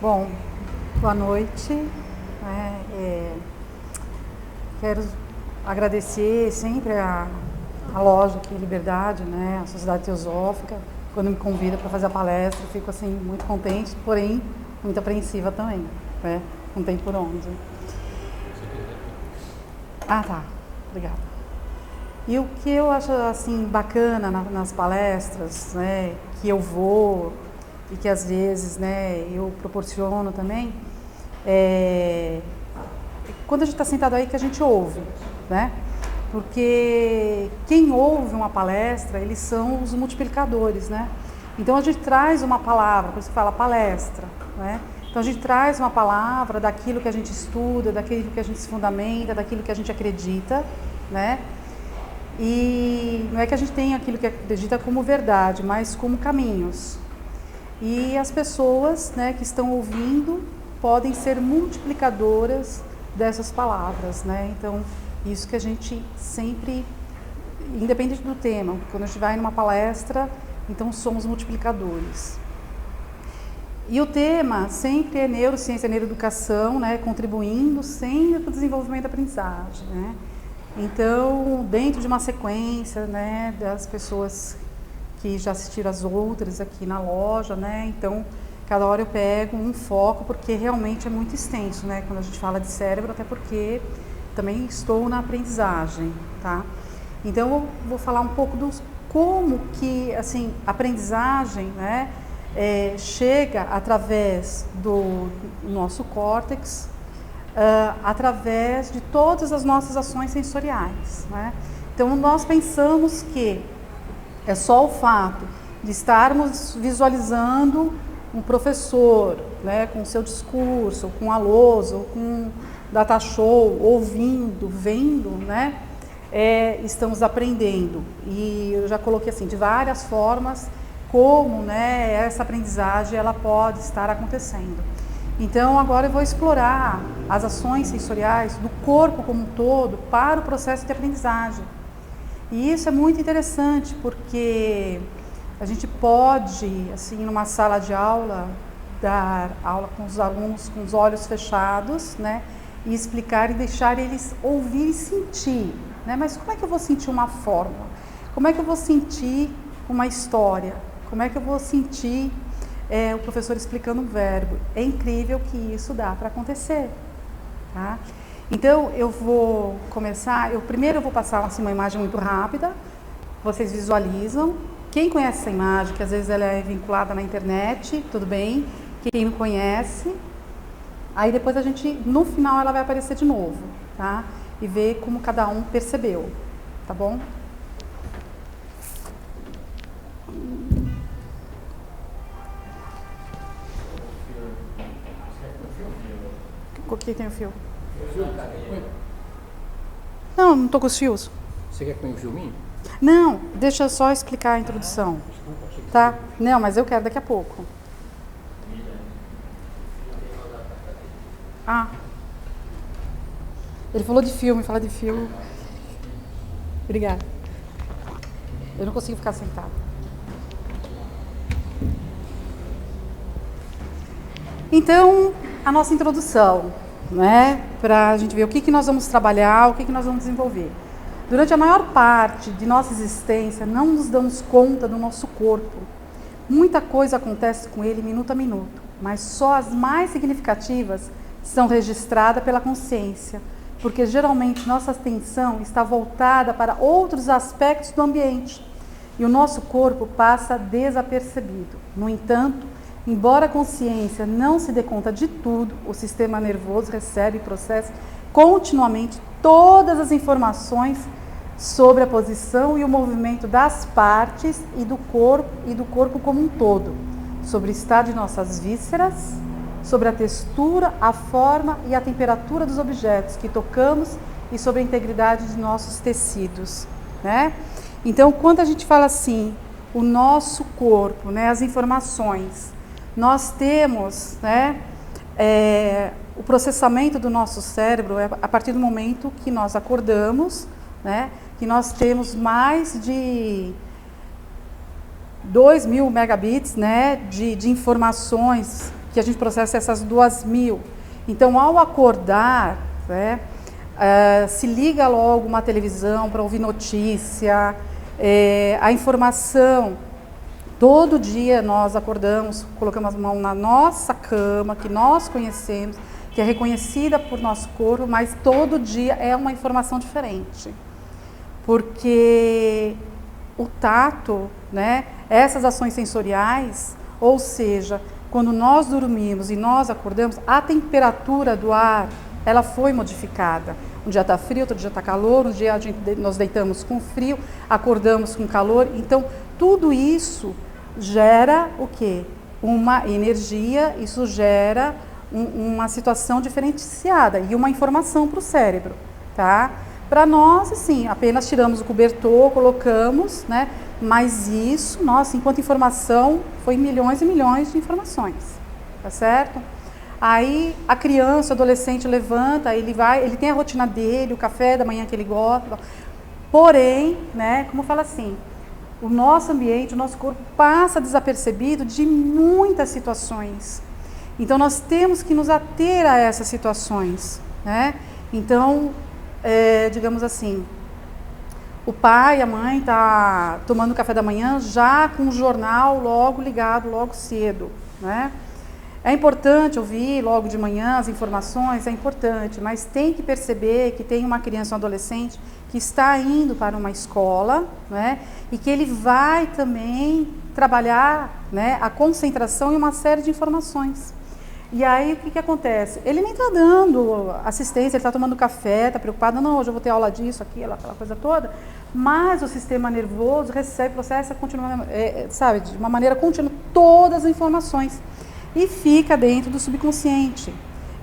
Bom, boa noite. Quero agradecer sempre a loja aqui, Liberdade, né, a Sociedade Teosófica, quando me convida para fazer a palestra, eu fico assim muito contente, porém muito apreensiva também, né? Não tem por onde. Ah, tá. Obrigada. E o que eu acho assim bacana nas palestras, né, que eu vou e que às vezes, né, eu proporciono também, quando a gente está sentado aí que a gente ouve, né? Porque quem ouve uma palestra, eles são os multiplicadores, né? Então a gente traz uma palavra, por isso que fala palestra, né? Então a gente traz uma palavra daquilo que a gente estuda, daquilo que a gente se fundamenta, daquilo que a gente acredita, né? E não é que a gente tenha aquilo que acredita como verdade, mas como caminhos. E as pessoas, né, que estão ouvindo podem ser multiplicadoras dessas palavras, né? Então, isso que a gente sempre, independente do tema, quando a gente vai numa palestra, então somos multiplicadores. E o tema sempre é neurociência, neuroeducação, né, contribuindo sempre para o desenvolvimento da aprendizagem, né? Então, dentro de uma sequência, né, das pessoas que já assistiram as outras aqui na loja, né, então cada hora eu pego um foco, porque realmente é muito extenso, né, quando a gente fala de cérebro, até porque também estou na aprendizagem, tá? Então eu vou falar um pouco dos como que, assim, a aprendizagem, né, chega através do nosso córtex, através de todas as nossas ações sensoriais, né? Então nós pensamos que é só o fato de estarmos visualizando um professor, né, com seu discurso, com a lousa, ou com data show, ouvindo, vendo, né, estamos aprendendo. E eu já coloquei assim, de várias formas, como, né, essa aprendizagem ela pode estar acontecendo. Então agora eu vou explorar as ações sensoriais do corpo como um todo para o processo de aprendizagem. E isso é muito interessante, porque a gente pode, assim, numa sala de aula, dar aula com os alunos com os olhos fechados, né, e explicar e deixar eles ouvir e sentir, né? Mas como é que eu vou sentir uma fórmula? Como é que eu vou sentir uma história? Como é que eu vou sentir o professor explicando um verbo? É incrível que isso dá para acontecer, tá? Então, eu vou começar, primeiro eu vou passar assim, uma imagem muito rápida, vocês visualizam. Quem conhece essa imagem, que às vezes ela é vinculada na internet, tudo bem. Quem não conhece, aí depois a gente, no final ela vai aparecer de novo, tá? E ver como cada um percebeu, tá bom? Aqui tem o fio. Não tô com os fios. Você quer que põe um filminho? Não, deixa eu só explicar a introdução. Tá? Não, mas eu quero daqui a pouco. Ah. Ele falou de filme, fala de filme. Obrigada. Eu não consigo ficar sentada. Então, a nossa introdução, né? Para a gente ver o que nós vamos trabalhar, o que nós vamos desenvolver. Durante a maior parte de nossa existência, não nos damos conta do nosso corpo. Muita coisa acontece com ele minuto a minuto, mas só as mais significativas são registradas pela consciência, porque geralmente nossa atenção está voltada para outros aspectos do ambiente e o nosso corpo passa desapercebido. No entanto, embora a consciência não se dê conta de tudo, o sistema nervoso recebe e processa continuamente todas as informações sobre a posição e o movimento das partes e do corpo como um todo, sobre o estado de nossas vísceras, sobre a textura, a forma e a temperatura dos objetos que tocamos e sobre a integridade de nossos tecidos, né? Então, quando a gente fala assim, o nosso corpo, né, as informações, nós temos, né, o processamento do nosso cérebro a partir do momento que nós acordamos, né, que nós temos mais de 2.000 megabits, né, de informações que a gente processa essas 2.000. Então, ao acordar, né, se liga logo uma televisão para ouvir notícia, a informação. Todo dia nós acordamos, colocamos a mão na nossa cama, que nós conhecemos, que é reconhecida por nosso corpo, mas todo dia é uma informação diferente. Porque o tato, né, essas ações sensoriais, ou seja, quando nós dormimos e nós acordamos, a temperatura do ar, ela foi modificada. Um dia está frio, outro dia está calor, um dia nós deitamos com frio, acordamos com calor. Então, tudo isso gera o quê? Uma energia, isso gera uma situação diferenciada e uma informação para o cérebro, tá? Para nós, assim, apenas tiramos o cobertor, colocamos, né? Mas isso, nossa, enquanto informação, foi milhões e milhões de informações, tá certo? Aí a criança, o adolescente levanta, ele tem a rotina dele, o café da manhã que ele gosta, porém, né, como fala assim, o nosso ambiente, o nosso corpo passa desapercebido de muitas situações. Então, nós temos que nos ater a essas situações, né? Então, digamos assim, o pai, a mãe está tomando café da manhã já com o jornal logo ligado, logo cedo, né? É importante ouvir logo de manhã as informações, é importante, mas tem que perceber que tem uma criança ou um adolescente que está indo para uma escola, né, e que ele vai também trabalhar, né, a concentração e uma série de informações. E aí o que acontece? Ele nem está dando assistência, ele está tomando café, está preocupado, não, hoje eu vou ter aula disso, aquilo, aquela coisa toda, mas o sistema nervoso recebe, processa, continua, sabe, de uma maneira contínua, todas as informações. E fica dentro do subconsciente.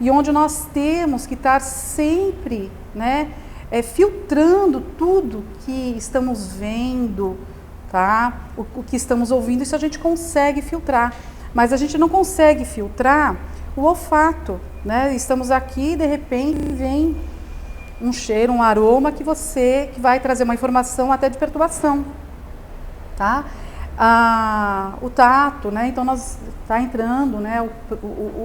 E onde nós temos que estar sempre, né, filtrando tudo que estamos vendo, tá? O que estamos ouvindo, isso a gente consegue filtrar. Mas a gente não consegue filtrar o olfato, né? Estamos aqui e de repente vem um cheiro, um aroma que vai trazer uma informação até de perturbação, tá? O tato, né? Então nós está entrando, né?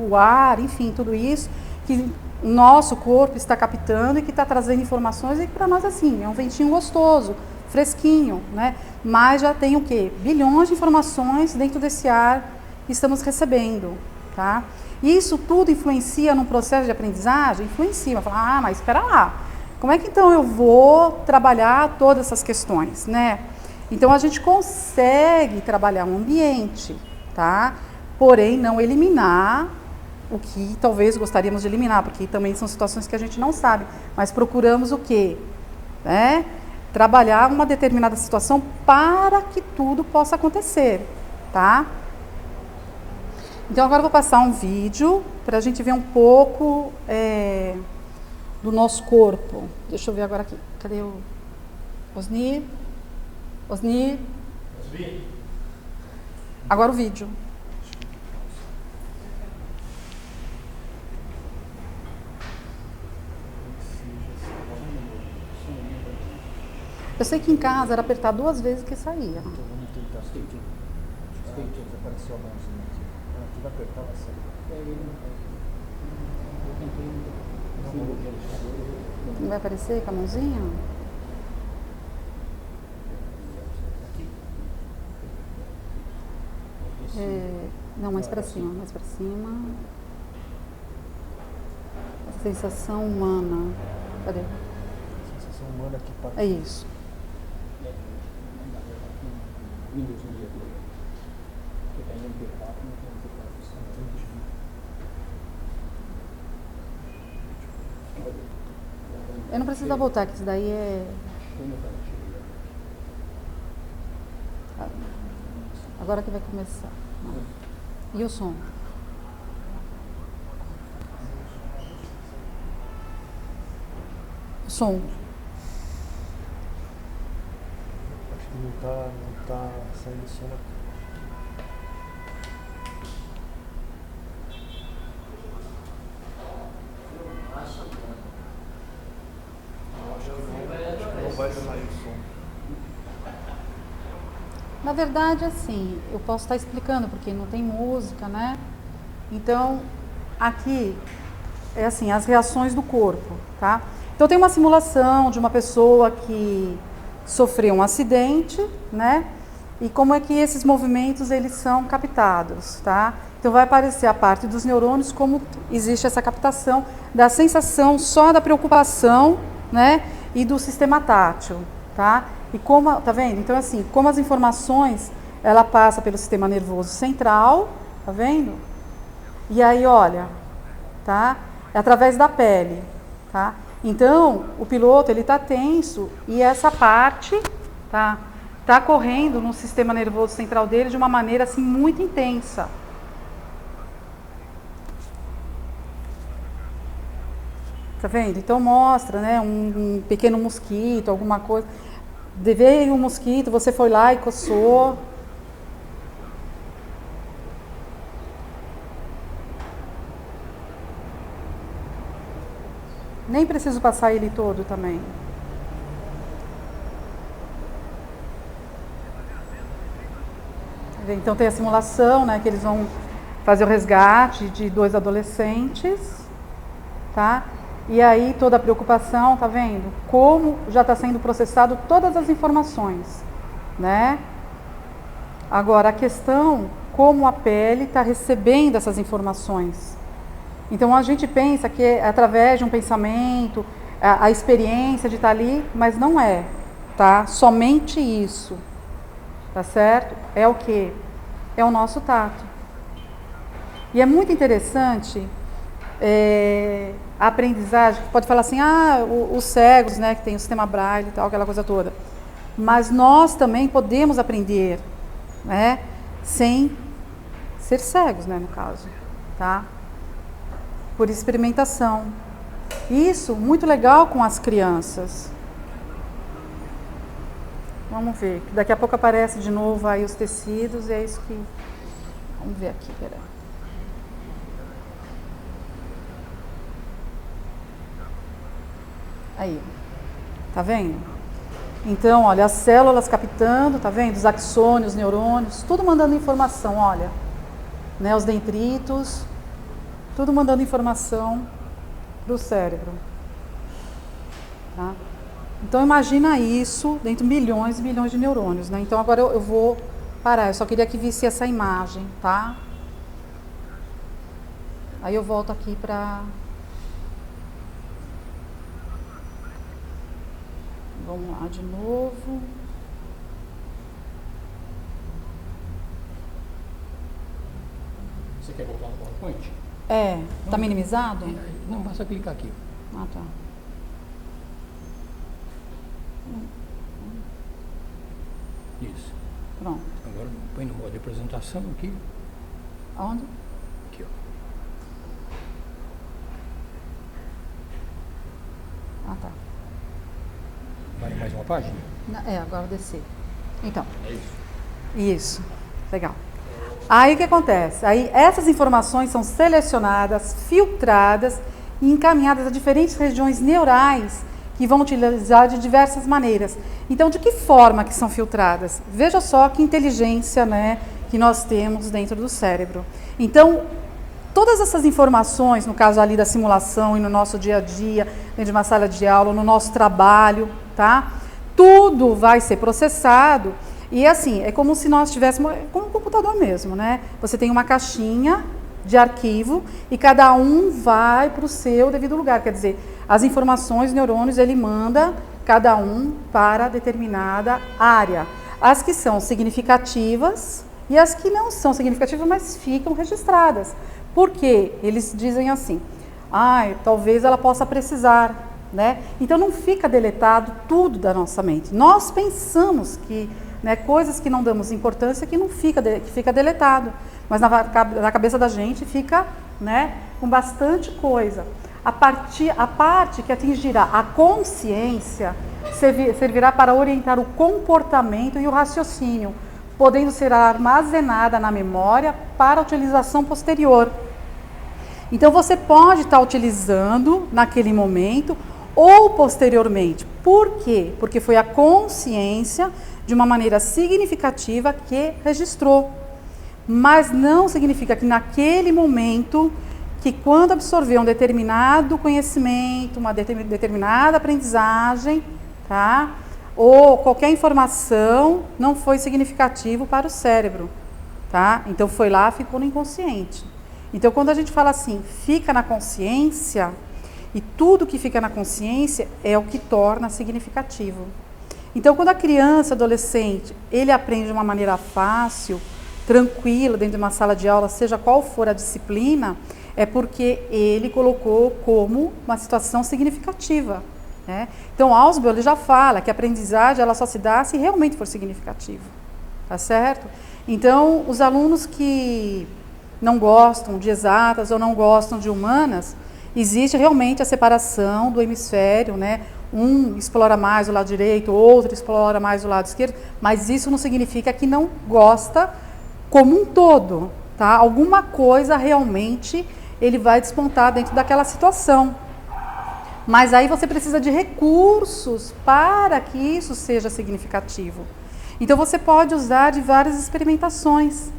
O ar, enfim, tudo isso que o nosso corpo está captando e que está trazendo informações e que para nós assim é um ventinho gostoso, fresquinho, né? Mas já tem o quê? Bilhões de informações dentro desse ar que estamos recebendo, tá? E isso tudo influencia no processo de aprendizagem? Influencia, fala, mas espera lá, como é que então eu vou trabalhar todas essas questões, né? Então, a gente consegue trabalhar um ambiente, tá? Porém, não eliminar o que talvez gostaríamos de eliminar, porque também são situações que a gente não sabe. Mas procuramos o quê? Né? Trabalhar uma determinada situação para que tudo possa acontecer, tá? Então, agora eu vou passar um vídeo para a gente ver um pouco do nosso corpo. Deixa eu ver agora aqui. Cadê o Osni? Osni. Agora o vídeo. Eu sei que em casa era apertar 2 vezes que saía. Então vamos tentar skate. Skate, apareceu a mãozinha aqui. Aqui vai apertar, vai sair. Não vai aparecer com a mãozinha? Não, mais para cima, mais para cima. A sensação humana. Cadê? A sensação humana aqui para. É isso. Eu não preciso voltar, que isso daí é... Agora que vai começar. E o som? O som. Acho que não tá saindo som aqui. Acho que não vai sair o som. Na verdade, assim, eu posso estar explicando, porque não tem música, né? Então, aqui é assim, as reações do corpo, tá? Então tem uma simulação de uma pessoa que sofreu um acidente, né? E como é que esses movimentos eles são captados, tá? Então vai aparecer a parte dos neurônios, como existe essa captação da sensação só da preocupação, né? E do sistema tátil, tá? E como, tá vendo? Então assim, como as informações, ela passa pelo sistema nervoso central, tá vendo? E aí, olha, tá? É através da pele, tá? Então, o piloto, ele tá tenso e essa parte, tá correndo no sistema nervoso central dele de uma maneira, assim, muito intensa. Tá vendo? Então, mostra, né, um pequeno mosquito, alguma coisa. Veio um mosquito, você foi lá e coçou. Nem preciso passar ele todo também. Então tem a simulação, né, que eles vão fazer o resgate de 2 adolescentes, tá? E aí toda a preocupação, tá vendo? Como já está sendo processado todas as informações, né? Agora a questão, como a pele está recebendo essas informações. Então a gente pensa que é através de um pensamento, a experiência de estar ali, mas não é, tá? Somente isso, tá certo? É o quê? É o nosso tato. E é muito interessante a aprendizagem, pode falar assim, os cegos, né, que tem o sistema Braille e tal, aquela coisa toda. Mas nós também podemos aprender, né, sem ser cegos, né, no caso, tá? Por experimentação. Isso, muito legal com as crianças. Vamos ver, daqui a pouco aparece de novo aí os tecidos, e é isso que... Vamos ver aqui, peraí. Aí, tá vendo? Então, olha, as células captando, tá vendo? Os axônios, neurônios, tudo mandando informação, olha. Né, os dendritos, tudo mandando informação para o cérebro. Tá? Então imagina isso dentro de milhões e milhões de neurônios, né? Então agora eu vou parar, eu só queria que visse essa imagem, tá? Aí eu volto aqui para... Vamos lá de novo. Você quer voltar no PowerPoint? Tá minimizado? Não, basta clicar aqui. Ah, tá. Isso. Pronto. Agora põe no modo de apresentação aqui. Aonde? Aqui, ó. Ah, tá. Vai mais uma página? Agora descer. Então. É isso. Isso. Legal. Aí o que acontece? Aí essas informações são selecionadas, filtradas e encaminhadas a diferentes regiões neurais que vão utilizar de diversas maneiras. Então, de que forma que são filtradas? Veja só que inteligência, né, que nós temos dentro do cérebro. Então, todas essas informações, no caso ali da simulação e no nosso dia a dia, dentro de uma sala de aula, no nosso trabalho, tá? Tudo vai ser processado. E assim, é como se nós tivéssemos, como um computador mesmo, né? Você tem uma caixinha de arquivo e cada um vai para o seu devido lugar. Quer dizer, as informações, os neurônios, ele manda cada um para determinada área. As que são significativas e as que não são significativas, mas ficam registradas. Por quê? Eles dizem assim, talvez ela possa precisar, né? Então não fica deletado tudo da nossa mente. Nós pensamos que, né, coisas que não damos importância que fica deletado, mas na cabeça da gente fica, né, com bastante coisa. A parte que atingirá a consciência servirá para orientar o comportamento e o raciocínio, podendo ser armazenada na memória para utilização posterior. Então você pode estar utilizando naquele momento ou posteriormente. Por quê? Porque foi a consciência de uma maneira significativa que registrou. mas não significa que naquele momento, que quando absorver um determinado conhecimento, uma determinada aprendizagem, tá? Ou qualquer informação, não foi significativo para o cérebro, tá? Então foi lá, ficou no inconsciente. Então quando a gente fala assim, fica na consciência, e tudo que fica na consciência é o que torna significativo. Então quando a criança, adolescente, ele aprende de uma maneira fácil, tranquila, dentro de uma sala de aula, seja qual for a disciplina, é porque ele colocou como uma situação significativa, né? Então Ausubel, ele já fala que a aprendizagem ela só se dá se realmente for significativo, tá certo? Então os alunos que não gostam de exatas ou não gostam de humanas, existe realmente a separação do hemisfério, né? Um explora mais o lado direito, outro explora mais o lado esquerdo, mas isso não significa que não gosta como um todo, tá? Alguma coisa realmente ele vai despontar dentro daquela situação. Mas aí você precisa de recursos para que isso seja significativo. Então você pode usar de várias experimentações.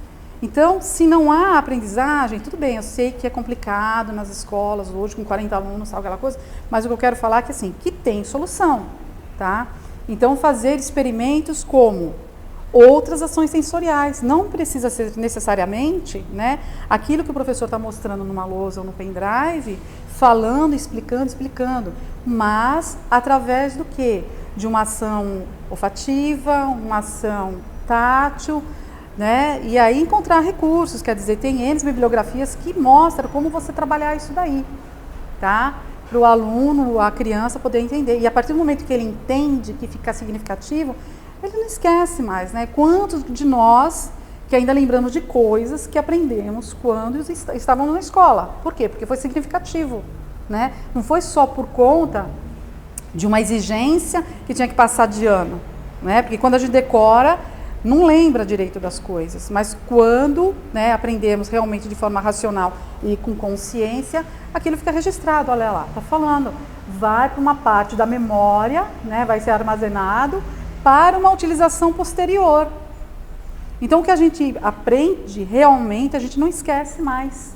Então, se não há aprendizagem, tudo bem, eu sei que é complicado nas escolas hoje, com 40 alunos, tal, aquela coisa, mas o que eu quero falar é que, assim, que tem solução, tá? Então, fazer experimentos como outras ações sensoriais, não precisa ser necessariamente, né, aquilo que o professor está mostrando numa lousa ou no pendrive, falando, explicando, mas através do quê? De uma ação olfativa, uma ação tátil, né? E aí encontrar recursos, quer dizer, tem N bibliografias que mostram como você trabalhar isso daí, tá? Para o aluno, a criança poder entender. E a partir do momento que ele entende que fica significativo, ele não esquece mais, né? Quantos de nós que ainda lembramos de coisas que aprendemos quando estávamos na escola? Por quê? Porque foi significativo, né? Não foi só por conta de uma exigência que tinha que passar de ano, né? Porque quando a gente decora, não lembra direito das coisas, mas quando, né, aprendemos realmente de forma racional e com consciência, aquilo fica registrado, olha lá, está falando, vai para uma parte da memória, né, vai ser armazenado para uma utilização posterior. Então o que a gente aprende realmente, a gente não esquece mais.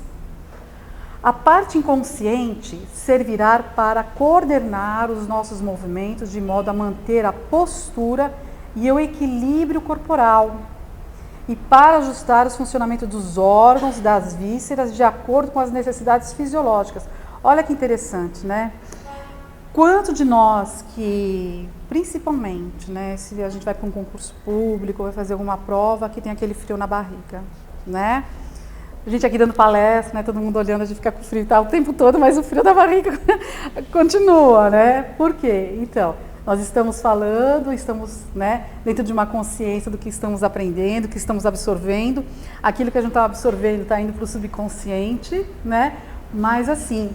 A parte inconsciente servirá para coordenar os nossos movimentos de modo a manter a postura e o equilíbrio corporal, e para ajustar o funcionamento dos órgãos, das vísceras, de acordo com as necessidades fisiológicas. Olha que interessante, né? Quanto de nós que, principalmente, né, se a gente vai para um concurso público, vai fazer alguma prova, que tem aquele frio na barriga, né? A gente aqui dando palestra, né, todo mundo olhando, a gente fica com frio e tal, o tempo todo, mas o frio da barriga continua, né? Por quê? Então, nós estamos falando, estamos, né, dentro de uma consciência do que estamos aprendendo, que estamos absorvendo. Aquilo que a gente está absorvendo está indo para o subconsciente, né? Mas assim,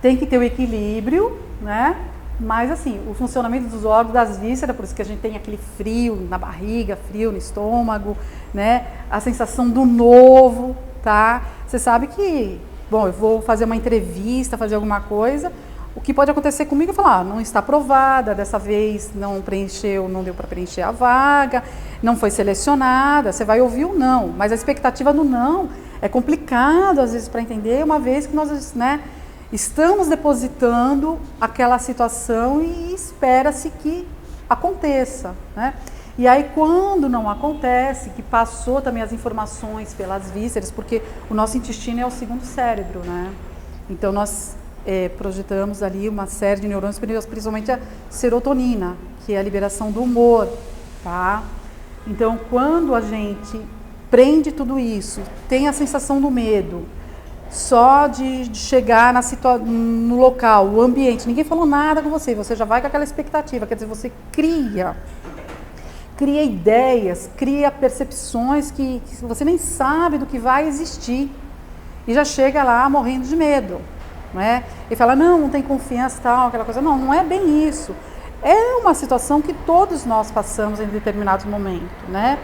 tem que ter o equilíbrio, né? Mas assim, o funcionamento dos órgãos, das vísceras, por isso que a gente tem aquele frio na barriga, frio no estômago, né? A sensação do novo, tá? Você sabe que, bom, eu vou fazer uma entrevista, fazer alguma coisa. O que pode acontecer comigo é falar, não está aprovada, dessa vez não preencheu, não deu para preencher a vaga, não foi selecionada, você vai ouvir o não, mas a expectativa do não é complicado às vezes para entender, uma vez que nós, né, estamos depositando aquela situação e espera-se que aconteça, né? E aí quando não acontece, que passou também as informações pelas vísceras, porque o nosso intestino é o segundo cérebro, né? Então nós projetamos ali uma série de neurônios, principalmente a serotonina, que é a liberação do humor, tá? Então, quando a gente prende tudo isso, tem a sensação do medo, só de chegar no local, o ambiente, ninguém falou nada com você, você já vai com aquela expectativa, quer dizer, você cria ideias, cria percepções que você nem sabe do que vai existir, e já chega lá morrendo de medo. Né? E fala, não tem confiança e tal, aquela coisa. Não, não é bem isso. É uma situação que todos nós passamos em determinado momento, né?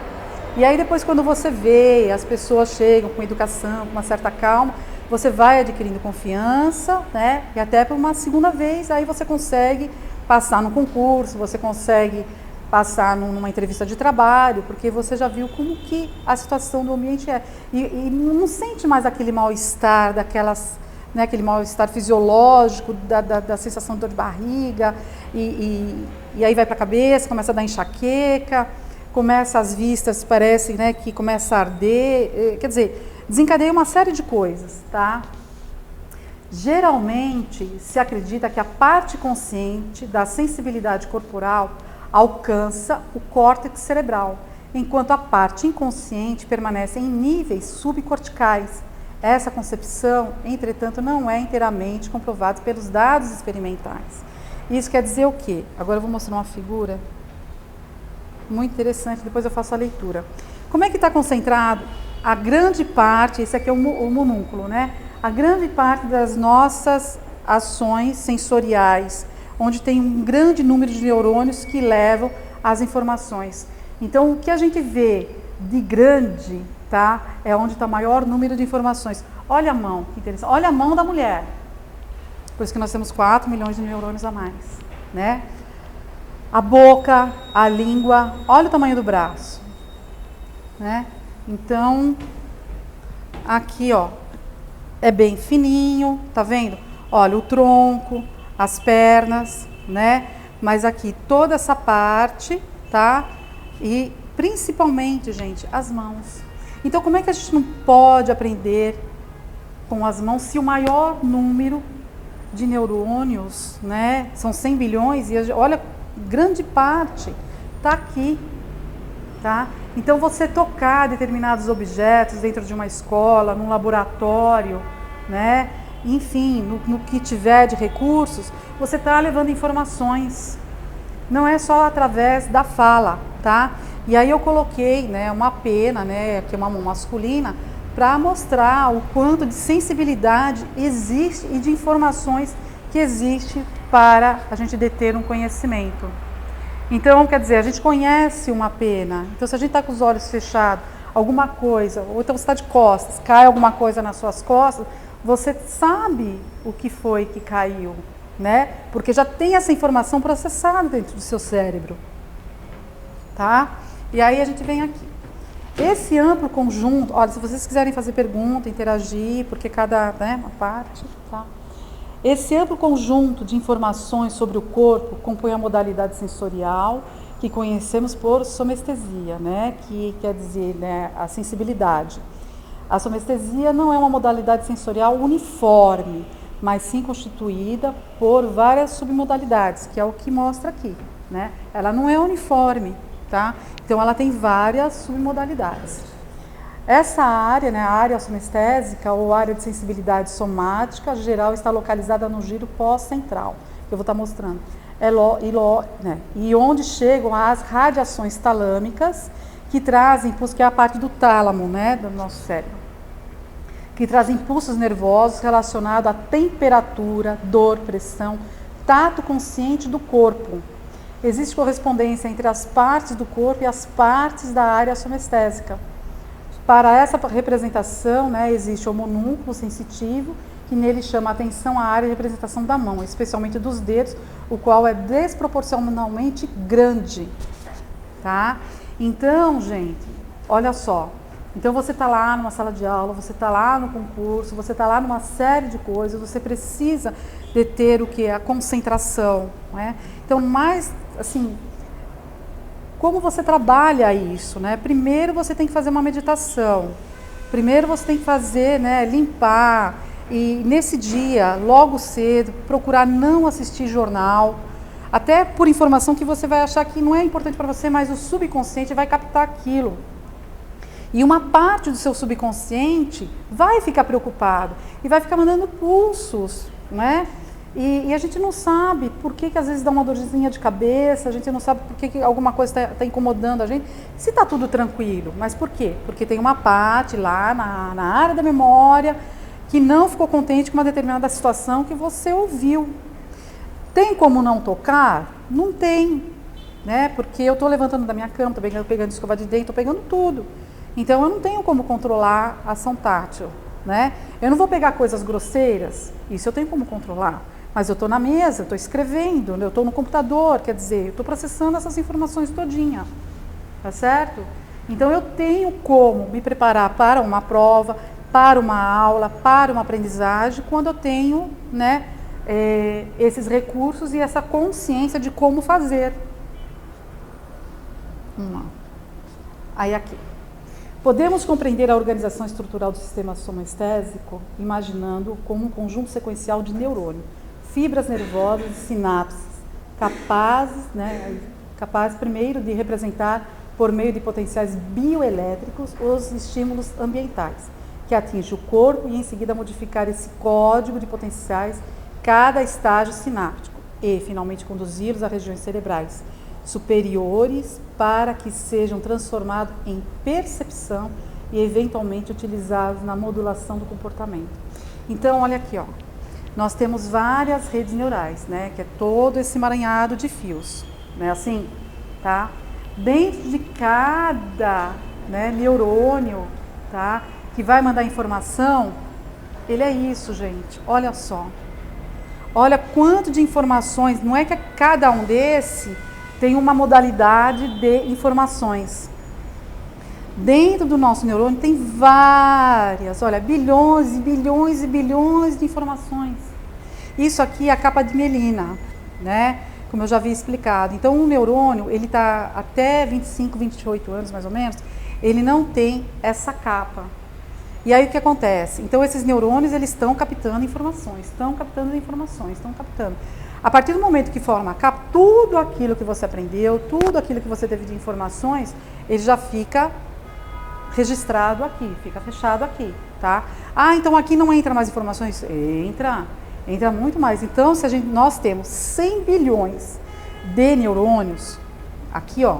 E aí depois quando você vê, as pessoas chegam com educação, com uma certa calma, você vai adquirindo confiança, né? E até por uma segunda vez, aí você consegue passar no concurso, você consegue passar numa entrevista de trabalho, porque você já viu como que a situação do ambiente é. E não sente mais aquele mal-estar, né, aquele mal-estar fisiológico, da sensação de dor de barriga, e aí vai para a cabeça, começa a dar enxaqueca, começa as vistas, parece, né, que começa a arder, quer dizer, desencadeia uma série de coisas, tá? Geralmente se acredita que a parte consciente da sensibilidade corporal alcança o córtex cerebral, enquanto a parte inconsciente permanece em níveis subcorticais. Essa concepção, entretanto, não é inteiramente comprovada pelos dados experimentais. Isso quer dizer o quê? Agora eu vou mostrar uma figura muito interessante, depois eu faço a leitura. Como é que está concentrado a grande parte, esse aqui é o monúnculo, né? A grande parte das nossas ações sensoriais, onde tem um grande número de neurônios que levam as informações. Então, o que a gente vê de grande, tá? É onde está o maior número de informações. Olha a mão, que interessante. Olha a mão da mulher. Por isso que nós temos 4 milhões de neurônios a mais, né? A boca, a língua, olha o tamanho do braço, né? Então, aqui, ó, é bem fininho, tá vendo? Olha o tronco, as pernas, né? Mas aqui toda essa parte, tá? E principalmente, gente, as mãos. Então, como é que a gente não pode aprender com as mãos se o maior número de neurônios, né? São 100 bilhões e olha, grande parte tá aqui, tá? Então, você tocar determinados objetos dentro de uma escola, num laboratório, né? Enfim, no que tiver de recursos, você está levando informações. Não é só através da fala, tá? E aí eu coloquei, né, uma pena, né, que é uma mão masculina, para mostrar o quanto de sensibilidade existe e de informações que existe para a gente deter um conhecimento. Então, quer dizer, a gente conhece uma pena. Então, se a gente está com os olhos fechados, alguma coisa, ou então você está de costas, cai alguma coisa nas suas costas, você sabe o que foi que caiu, né? Porque já tem essa informação processada dentro do seu cérebro, tá? E aí a gente vem aqui. Esse amplo conjunto, olha, se vocês quiserem fazer pergunta, interagir, porque cada, né, uma parte, tá? Esse amplo conjunto de informações sobre o corpo compõe a modalidade sensorial que conhecemos por somestesia, né? Que quer dizer, né, a sensibilidade. A somestesia não é uma modalidade sensorial uniforme, mas sim constituída por várias submodalidades, que é o que mostra aqui, né? Ela não é uniforme, tá? Então ela tem várias submodalidades. Essa área, né, a área somestésica ou área de sensibilidade somática geral está localizada no giro pós-central, que eu vou estar mostrando. E onde chegam as radiações talâmicas que trazem, que é a parte do tálamo, né, do nosso cérebro, que traz impulsos nervosos relacionados à temperatura, dor, pressão, tato consciente do corpo. Existe correspondência entre as partes do corpo e as partes da área somestésica. Para essa representação, né, existe o monúnculo sensitivo, que nele chama a atenção a área de representação da mão, especialmente dos dedos, o qual é desproporcionalmente grande, tá? Então, gente, olha só. Então, você está lá numa sala de aula, você está lá no concurso, você está lá numa série de coisas, você precisa de ter o que? A concentração, né? Então, mais, assim, como você trabalha isso, né? Primeiro você tem que fazer uma meditação, primeiro você tem que fazer, né, limpar, e nesse dia, logo cedo, procurar não assistir jornal, até por informação que você vai achar que não é importante para você, mas o subconsciente vai captar aquilo. E uma parte do seu subconsciente vai ficar preocupado e vai ficar mandando pulsos, né? E a gente não sabe por que às vezes dá uma dorzinha de cabeça, a gente não sabe por que alguma coisa está incomodando a gente, se está tudo tranquilo. Mas por quê? Porque tem uma parte lá na área da memória que não ficou contente com uma determinada situação que você ouviu. Tem como não tocar? Não tem, né? Porque eu estou levantando da minha cama, estou pegando escova de dente, estou pegando tudo. Então eu não tenho como controlar a ação tátil, né? Eu não vou pegar coisas grosseiras, isso eu tenho como controlar. Mas eu estou na mesa, estou escrevendo, eu estou no computador, quer dizer, eu estou processando essas informações todinha, tá certo? Então eu tenho como me preparar para uma prova, para uma aula, para uma aprendizagem, quando eu tenho, né, esses recursos e essa consciência de como fazer. Aí aqui. Podemos compreender a organização estrutural do sistema somaestésico imaginando como um conjunto sequencial de neurônio, fibras nervosas e sinapses, capazes primeiro de representar, por meio de potenciais bioelétricos, os estímulos ambientais, que atingem o corpo e em seguida modificar esse código de potenciais cada estágio sináptico e, finalmente, conduzi-los a regiões cerebrais superiores para que sejam transformados em percepção e, eventualmente, utilizados na modulação do comportamento. Então, olha aqui, ó. Nós temos várias redes neurais, né, que é todo esse emaranhado de fios, né, assim, tá? Dentro de cada, né, neurônio, tá, que vai mandar informação, ele é isso, gente, olha só. Olha quanto de informações, não é que cada um desse tem uma modalidade de informações. Dentro do nosso neurônio tem várias, olha, bilhões e bilhões e bilhões de informações. Isso aqui é a capa de mielina, né? Como eu já havia explicado. Então, o neurônio, ele está até 25, 28 anos, mais ou menos, ele não tem essa capa. E aí, o que acontece? Então, esses neurônios, eles estão captando informações, estão captando. A partir do momento que forma a capa, tudo aquilo que você aprendeu, tudo aquilo que você teve de informações, ele já fica registrado aqui, fica fechado aqui, tá? Ah, então aqui não entra mais informações? Entra muito mais. Então, se nós temos 100 bilhões de neurônios, aqui, ó,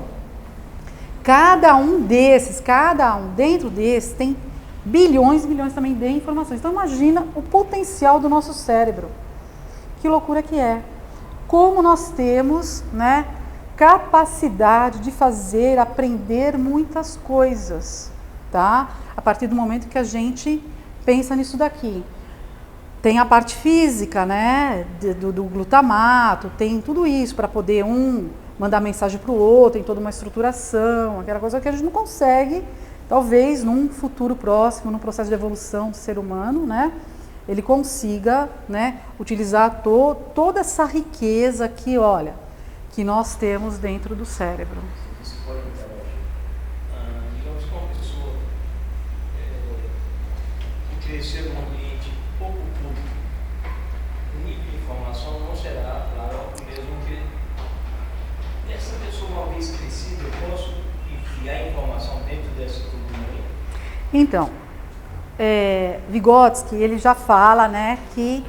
cada um dentro desses tem bilhões e bilhões também de informações. Então, imagina o potencial do nosso cérebro. Que loucura que é. Como nós temos, né, capacidade de fazer, aprender muitas coisas, tá? A partir do momento que a gente pensa nisso daqui. Tem a parte física, né, do glutamato, tem tudo isso para poder mandar mensagem para o outro, tem toda uma estruturação, aquela coisa que a gente não consegue, talvez num futuro próximo, num processo de evolução do ser humano, né, ele consiga, né, utilizar toda essa riqueza que, olha, que nós temos dentro do cérebro. Isso pode digamos que uma pessoa que crescer num ambiente pouco público, o nível de informação não será, claro, o mesmo que essa pessoa, uma vez crescida, eu posso enfiar informação dentro dessa turma. Então, Vygotsky, ele já fala, né, que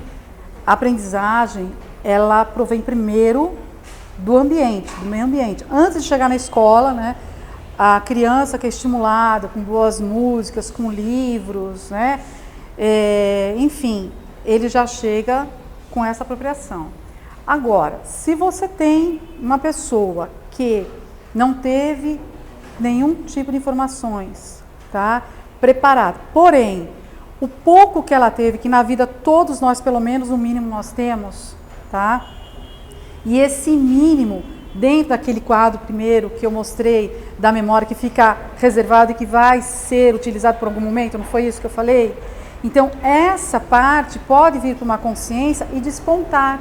a aprendizagem, ela provém primeiro do ambiente, do meio ambiente. Antes de chegar na escola, né, a criança que é estimulada com boas músicas, com livros, né, enfim, ele já chega com essa apropriação. Agora, se você tem uma pessoa que não teve nenhum tipo de informações, tá, preparada, porém, o pouco que ela teve, que na vida todos nós, pelo menos o mínimo nós temos, tá, e esse mínimo, dentro daquele quadro primeiro que eu mostrei, da memória que fica reservado e que vai ser utilizado por algum momento, não foi isso que eu falei? Então, essa parte pode vir para uma consciência e despontar.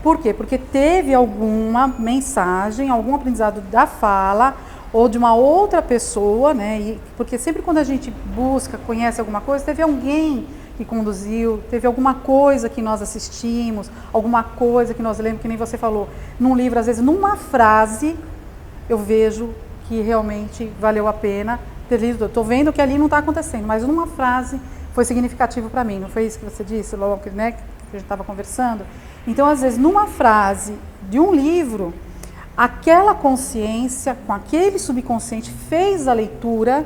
Por quê? Porque teve alguma mensagem, algum aprendizado da fala ou de uma outra pessoa, né? Porque sempre quando a gente busca, conhece alguma coisa, teve alguém que conduziu, teve alguma coisa que nós assistimos, alguma coisa que nós lemos, que nem você falou, num livro, às vezes, numa frase, eu vejo que realmente valeu a pena ter lido. Estou vendo que ali não está acontecendo, mas numa frase foi significativo para mim, não foi isso que você disse, logo, né, que a gente estava conversando? Então, às vezes, numa frase de um livro, aquela consciência, com aquele subconsciente, fez a leitura,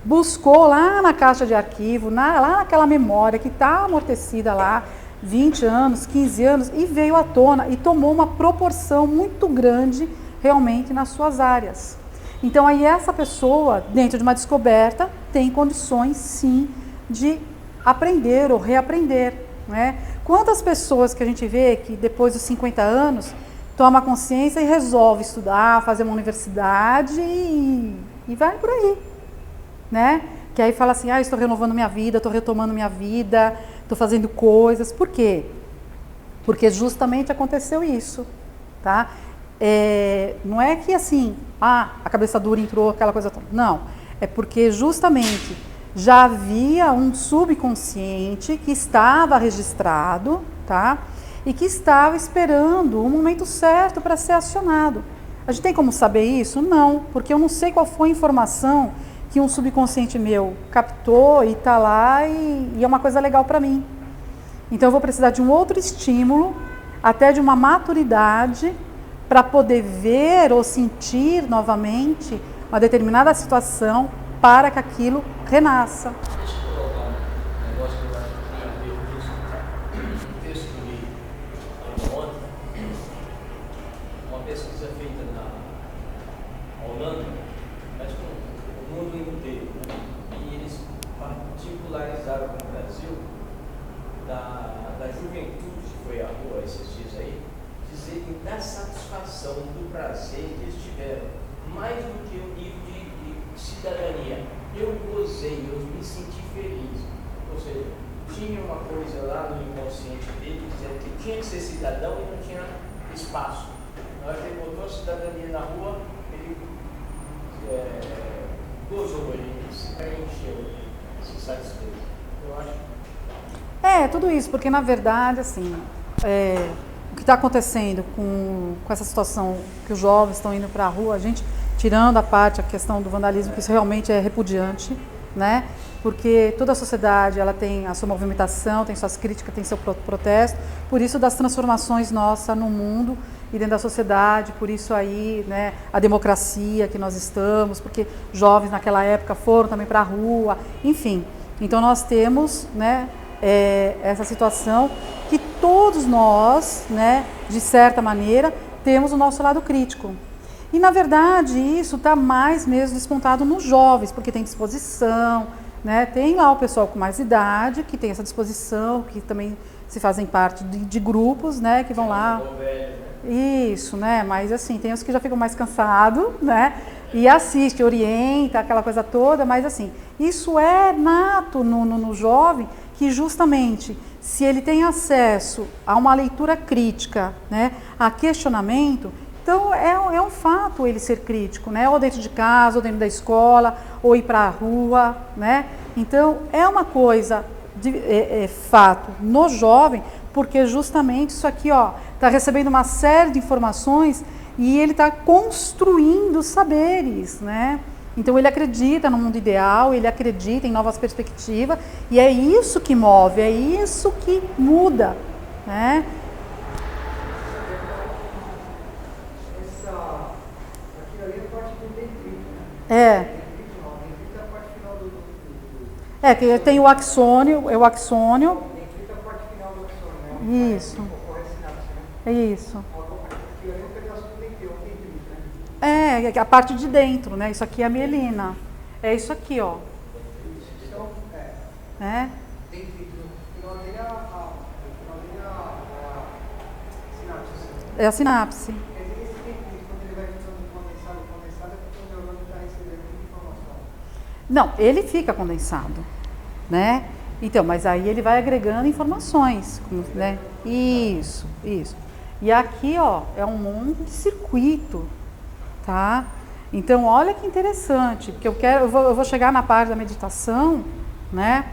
buscou lá na caixa de arquivo, lá naquela memória que está amortecida lá, 20 anos, 15 anos, e veio à tona e tomou uma proporção muito grande realmente nas suas áreas. Então, aí essa pessoa, dentro de uma descoberta, tem condições, sim, de aprender ou reaprender, né? Quantas pessoas que a gente vê que depois dos 50 anos toma consciência e resolve estudar, fazer uma universidade e vai por aí, né? Que aí fala assim, estou renovando minha vida, estou retomando minha vida, estou fazendo coisas. Por quê? Porque justamente aconteceu isso, tá? Não é que assim, a cabeça dura entrou, aquela coisa toda. Não, é porque justamente já havia um subconsciente que estava registrado, tá? E que estava esperando o momento certo para ser acionado. A gente tem como saber isso? Não, porque eu não sei qual foi a informação que um subconsciente meu captou e está lá e é uma coisa legal para mim. Então eu vou precisar de um outro estímulo, até de uma maturidade, para poder ver ou sentir novamente uma determinada situação para que aquilo renasça. Deixa eu colocar um negócio que eu acho que tem a ver com isso. Um texto que eu li ontem, uma pesquisa feita na Holanda, mas com o mundo inteiro, né? E eles particularizaram no Brasil da juventude que foi à rua esses dias aí, dizerem da satisfação, do prazer que eles tiveram, mais do que o nível de cidadania. Eu gozei, eu me senti feliz. Ou seja, tinha uma coisa lá no inconsciente dele dizendo que tinha que ser cidadão e não tinha espaço. Na hora que ele botou a cidadania na rua, ele gozou, ele se preencheu, se satisfez. Eu acho. Tudo isso, porque na verdade, assim, o que está acontecendo com essa situação que os jovens estão indo para a rua, a gente, tirando a questão do vandalismo, que isso realmente é repudiante, né? Porque toda a sociedade, ela tem a sua movimentação, tem suas críticas, tem seu protesto, por isso das transformações nossas no mundo e dentro da sociedade, por isso aí, né, a democracia que nós estamos, porque jovens naquela época foram também para a rua, enfim. Então nós temos, né, essa situação que todos nós, né, de certa maneira, temos o nosso lado crítico. E, na verdade, isso está mais mesmo despontado nos jovens, porque tem disposição, né? Tem lá o pessoal com mais idade, que tem essa disposição, que também se fazem parte de grupos, né, que vão lá. Isso, né? Mas, assim, tem os que já ficam mais cansados, né? E assiste, orienta, aquela coisa toda, mas, assim, isso é nato no jovem, que justamente, se ele tem acesso a uma leitura crítica, né, a questionamento, então é um fato ele ser crítico, né, ou dentro de casa, ou dentro da escola, ou ir para a rua, né, então é uma coisa, fato no jovem, porque justamente isso aqui, está recebendo uma série de informações e ele está construindo saberes, né. Então ele acredita no mundo ideal, ele acredita em novas perspectivas e é isso que move, é isso que muda, né? Aquilo ali é a parte do dendrito, né? Dendrito não, dendrito é a parte final do... que tem o axônio, o axônio. Dendrito é a parte final do axônio, né? Isso. Ocorre a sinapse, né? É isso. Aquilo ali é um pedaço do dendrito, né? A parte de dentro, né? Isso aqui é a mielina. É isso aqui, ó. Então, dendrito, no final dele é a sinapse. É a sinapse. Quer dizer, esse dendrito, quando ele vai ficando condensado, é porque o neurônio está recebendo muita informação. Não, ele fica condensado, né? Então, mas aí ele vai agregando informações, né? Isso. E aqui, ó, é um monte de circuito, tá? Então, olha que interessante, porque eu vou chegar na parte da meditação, né?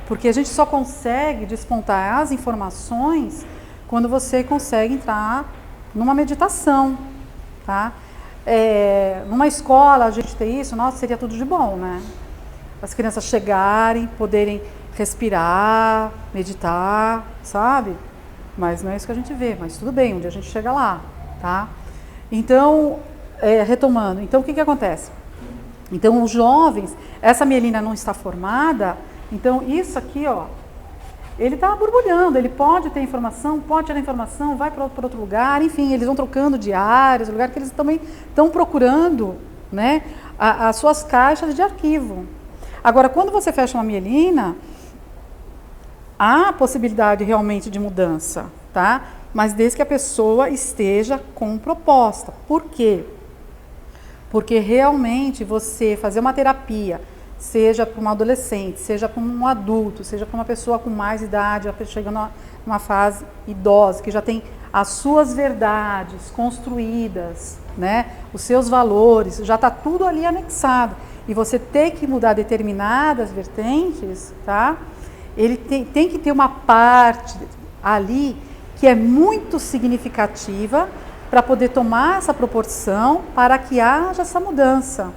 Porque a gente só consegue despontar as informações quando você consegue entrar numa meditação, tá? Numa escola a gente ter isso, nossa, seria tudo de bom, né? As crianças chegarem, poderem respirar, meditar, sabe? Mas não é isso que a gente vê, mas tudo bem, um dia a gente chega lá, tá? Então, retomando, então o que acontece? Então, os jovens, essa mielina não está formada, então isso aqui, ó, ele está borbulhando, ele pode ter informação, pode tirar informação, vai para outro lugar, enfim, eles vão trocando de áreas, lugar que eles também estão procurando, né, as suas caixas de arquivo. Agora, quando você fecha uma mielina, há possibilidade realmente de mudança, tá? Mas desde que a pessoa esteja com proposta. Por quê? Porque realmente você fazer uma terapia, seja para um adolescente, seja para um adulto, seja para uma pessoa com mais idade, chegando numa fase idosa, que já tem as suas verdades construídas, né? Os seus valores, já está tudo ali anexado. E você tem que mudar determinadas vertentes, tá? Ele tem que ter uma parte ali que é muito significativa para poder tomar essa proporção para que haja essa mudança.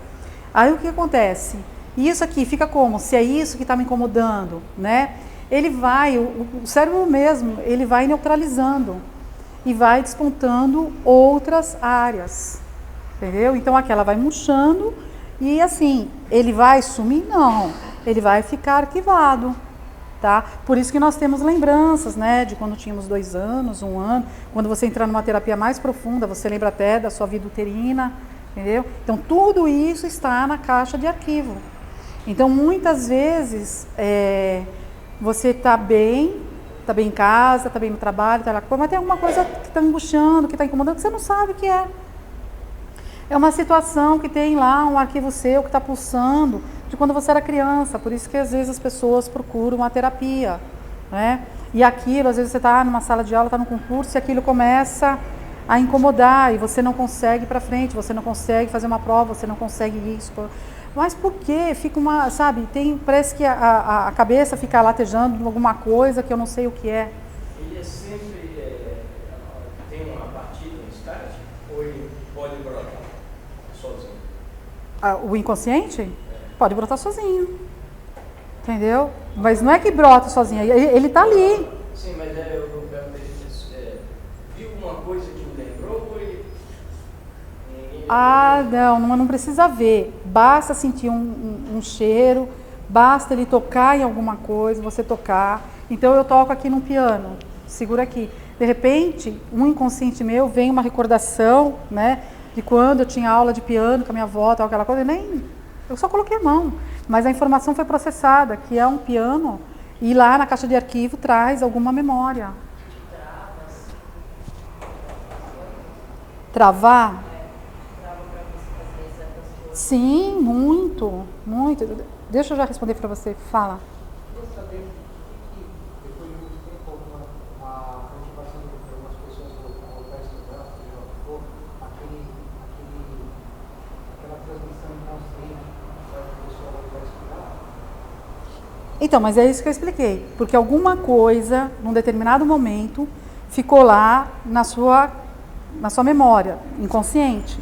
Aí o que acontece? Isso aqui fica como? Se é isso que está me incomodando, né? Ele vai, o cérebro mesmo, ele vai neutralizando e vai despontando outras áreas, entendeu? Então aquela vai murchando e assim, ele vai sumir? Não, ele vai ficar arquivado. Tá? Por isso que nós temos lembranças, né, de quando tínhamos 2 anos, 1 ano, quando você entrar numa terapia mais profunda, você lembra até da sua vida uterina, entendeu? Então tudo isso está na caixa de arquivo. Então muitas vezes você está bem em casa, está bem no trabalho, tá lá, mas tem alguma coisa que está angustiando, que está incomodando, que você não sabe o que é. É uma situação que tem lá um arquivo seu que está pulsando de quando você era criança, por isso que às vezes as pessoas procuram uma terapia, né? E aquilo, às vezes você está numa sala de aula, está num concurso e aquilo começa a incomodar e você não consegue ir para frente, você não consegue fazer uma prova, você não consegue isso. Mas por quê? Fica uma, sabe, parece que a cabeça fica latejando alguma coisa que eu não sei o que é. Ele é sempre, tem uma partida, um start, ou ele pode brotar sozinho? O inconsciente? Pode brotar sozinho, entendeu? Mas não é que brota sozinho, ele está ali. Sim, mas eu perguntei, viu uma coisa que o lembrou ou ele... Não precisa ver, basta sentir um cheiro, basta ele tocar em alguma coisa, você tocar. Então eu toco aqui no piano, segura aqui. De repente, um inconsciente meu vem uma recordação, né, de quando eu tinha aula de piano com a minha avó, tal, aquela coisa, eu só coloquei a mão, mas a informação foi processada, que é um piano, e lá na caixa de arquivo traz alguma memória. Travar? Sim, muito, muito. Deixa eu já responder para você, fala. Eu queria saber que depois de muito tempo, a motivação de algumas pessoas voltar a estudar, seja o que for, aquela transmissão inconsciente, para a pessoa voltar a estudar. Então, mas é isso que eu expliquei, porque alguma coisa, num determinado momento, ficou lá na sua memória, inconsciente,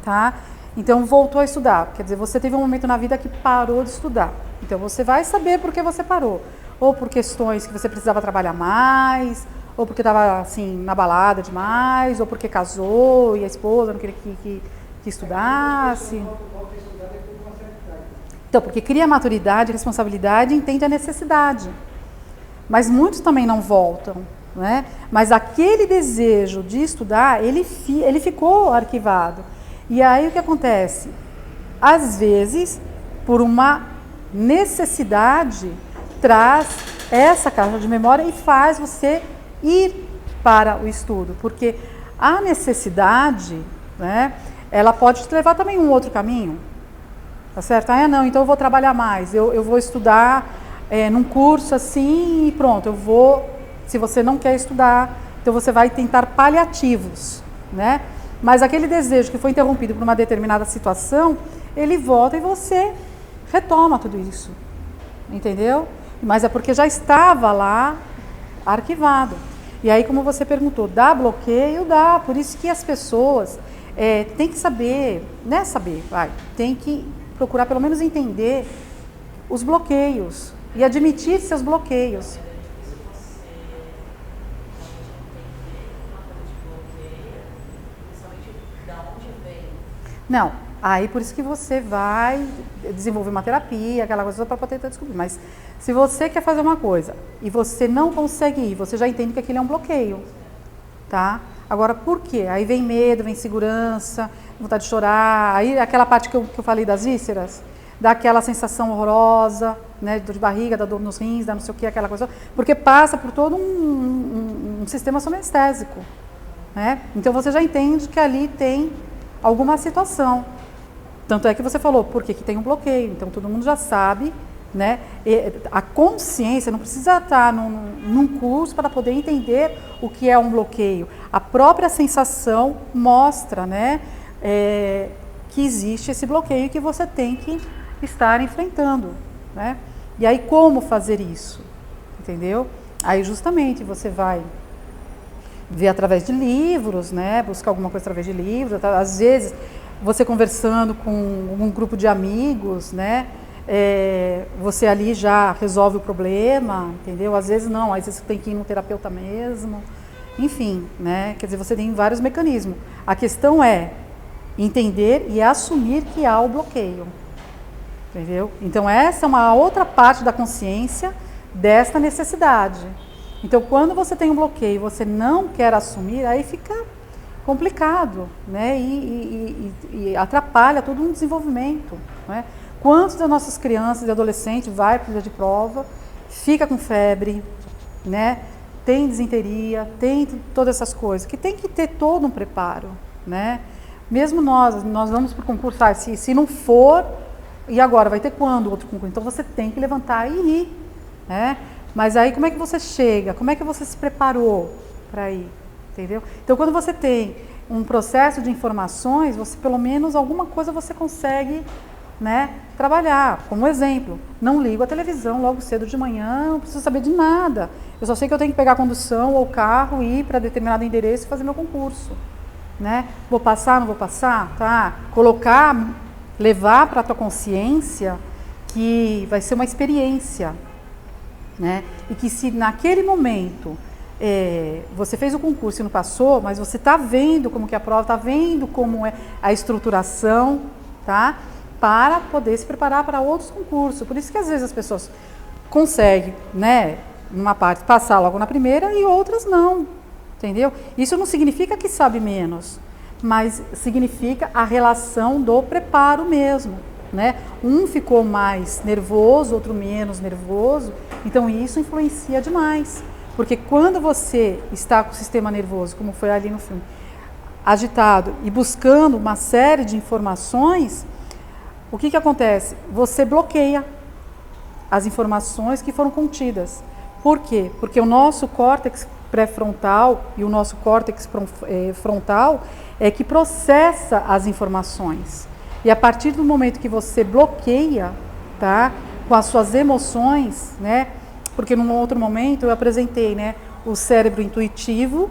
tá? Então voltou a estudar, quer dizer, você teve um momento na vida que parou de estudar. Então você vai saber por que você parou. Ou por questões que você precisava trabalhar mais, ou porque estava assim, na balada demais, ou porque casou e a esposa não queria que estudasse. Então, porque cria maturidade, responsabilidade e entende a necessidade. Mas muitos também não voltam, né? Mas aquele desejo de estudar, ele ficou arquivado. E aí o que acontece? Às vezes, por uma necessidade, traz essa caixa de memória e faz você ir para o estudo. Porque a necessidade, né, ela pode te levar também um outro caminho. Tá certo? Não, então eu vou trabalhar mais, eu vou estudar num curso assim e pronto, se você não quer estudar, então você vai tentar paliativos, né? Mas aquele desejo que foi interrompido por uma determinada situação, ele volta e você retoma tudo isso, entendeu? Mas é porque já estava lá arquivado. E aí, como você perguntou, dá bloqueio? Dá, por isso que as pessoas têm que saber, tem que procurar pelo menos entender os bloqueios e admitir seus bloqueios. Não, aí por isso que você vai desenvolver uma terapia, aquela coisa para poder descobrir. Mas se você quer fazer uma coisa e você não consegue ir, você já entende que aquilo é um bloqueio, tá? Agora, por quê? Aí vem medo, vem insegurança, vontade de chorar, aí aquela parte que eu falei das vísceras, dá aquela sensação horrorosa, né, dor de barriga, dá dor nos rins, dá não sei o que, aquela coisa, porque passa por todo um sistema somanestésico, né? Então você já entende que ali tem alguma situação. Tanto é que você falou, por que tem um bloqueio? Então todo mundo já sabe, né? E a consciência não precisa estar num curso para poder entender o que é um bloqueio. A própria sensação mostra, né, que existe esse bloqueio que você tem que estar enfrentando, né? E aí como fazer isso? Entendeu? Aí justamente você vai ver através de livros, né? Buscar alguma coisa através de livros, às vezes você conversando com um grupo de amigos, né? Você ali já resolve o problema, entendeu? Às vezes não, às vezes você tem que ir no terapeuta mesmo, enfim, né? Quer dizer, você tem vários mecanismos. A questão é entender e assumir que há o bloqueio, entendeu? Então essa é uma outra parte da consciência desta necessidade. Então quando você tem um bloqueio e você não quer assumir, aí fica complicado, né? E atrapalha todo um desenvolvimento, né? Quantos das nossas crianças e adolescentes vai para o dia de prova, fica com febre, né? Tem disenteria, tem todas essas coisas, que tem que ter todo um preparo, né? Mesmo nós vamos para o concurso, se não for, e agora, vai ter quando o outro concurso? Então você tem que levantar e ir, né? Mas aí como é que você chega? Como é que você se preparou para ir? Entendeu? Então quando você tem um processo de informações, você pelo menos alguma coisa você consegue, né, trabalhar. Como exemplo, não ligo a televisão logo cedo de manhã, não preciso saber de nada. Eu só sei que eu tenho que pegar a condução ou o carro e ir para determinado endereço e fazer meu concurso, né? Vou passar, não vou passar? Tá? Levar para a tua consciência que vai ser uma experiência, né? E que se naquele momento você fez o concurso e não passou, mas você está vendo como que é a prova, está vendo como é a estruturação, tá? Para poder se preparar para outros concursos. Por isso que às vezes as pessoas conseguem, né, numa parte passar logo na primeira e outras não, entendeu? Isso não significa que sabe menos, mas significa a relação do preparo mesmo, né? Um ficou mais nervoso, outro menos nervoso, então isso influencia demais. Porque quando você está com o sistema nervoso, como foi ali no filme, agitado e buscando uma série de informações, o que acontece? Você bloqueia as informações que foram contidas. Por quê? Porque o nosso córtex pré-frontal e o nosso córtex frontal é que processa as informações. E a partir do momento que você bloqueia, tá, com as suas emoções, né? Porque num outro momento eu apresentei, né, o cérebro intuitivo,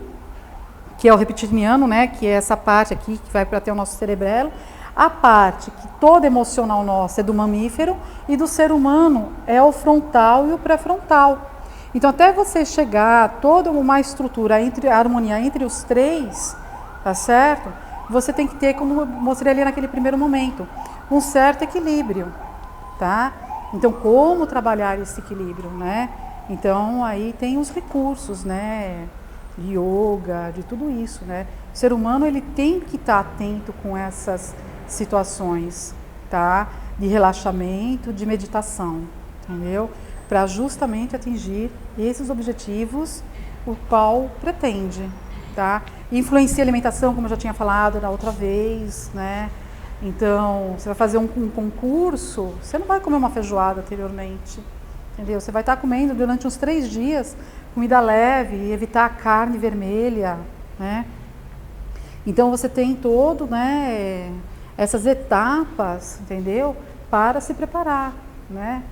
que é o reptiliano, né, que é essa parte aqui que vai para até o nosso cerebelo, a parte que toda emocional nossa é do mamífero e do ser humano é o frontal e o pré-frontal. Então até você chegar a toda uma estrutura, a harmonia entre os três, tá certo? Você tem que ter, como eu mostrei ali naquele primeiro momento, um certo equilíbrio, tá? Então, como trabalhar esse equilíbrio, né? Então, aí tem os recursos, né? De yoga, de tudo isso, né? O ser humano, ele tem que estar atento com essas situações, tá? De relaxamento, de meditação, entendeu? Para justamente atingir esses objetivos, o qual pretende, tá? Influencia a alimentação, como eu já tinha falado da outra vez, né? Então, você vai fazer um concurso, você não vai comer uma feijoada anteriormente, entendeu? Você vai estar comendo durante uns 3 dias comida leve e evitar a carne vermelha, né? Então, você tem todo, né, essas etapas, entendeu? Para se preparar, né?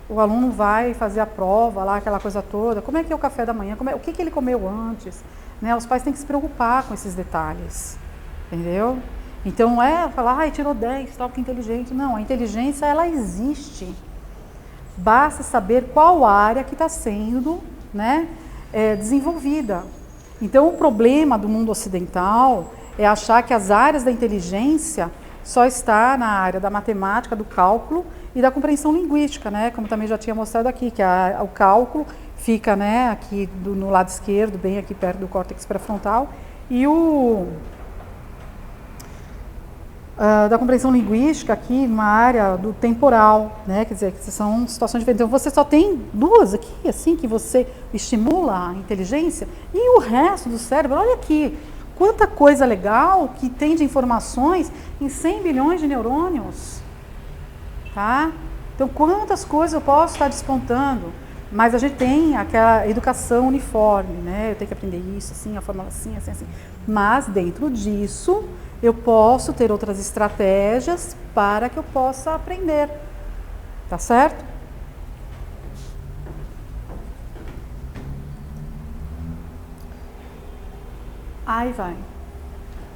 O aluno vai fazer a prova lá, aquela coisa toda, como é que é o café da manhã, o que ele comeu antes, né? Os pais têm que se preocupar com esses detalhes. Entendeu? Então não é falar, ai, tirou 10, tal, que inteligente. Não, a inteligência, ela existe. Basta saber qual área que está sendo, né, desenvolvida. Então o problema do mundo ocidental é achar que as áreas da inteligência só está na área da matemática, do cálculo e da compreensão linguística, né? Como também já tinha mostrado aqui, que o cálculo fica, né, aqui no lado esquerdo, bem aqui perto do córtex pré-frontal, e da compreensão linguística aqui, uma área do temporal, né? Quer dizer, que são situações diferentes. Então, você só tem duas aqui, assim, que você estimula a inteligência, e o resto do cérebro, olha aqui, quanta coisa legal que tem de informações em 100 bilhões de neurônios, tá? Então, quantas coisas eu posso estar despontando? Mas a gente tem aquela educação uniforme, né? Eu tenho que aprender isso, assim, a fórmula assim, assim, assim. Mas, dentro disso, eu posso ter outras estratégias para que eu possa aprender, tá certo? Aí vai.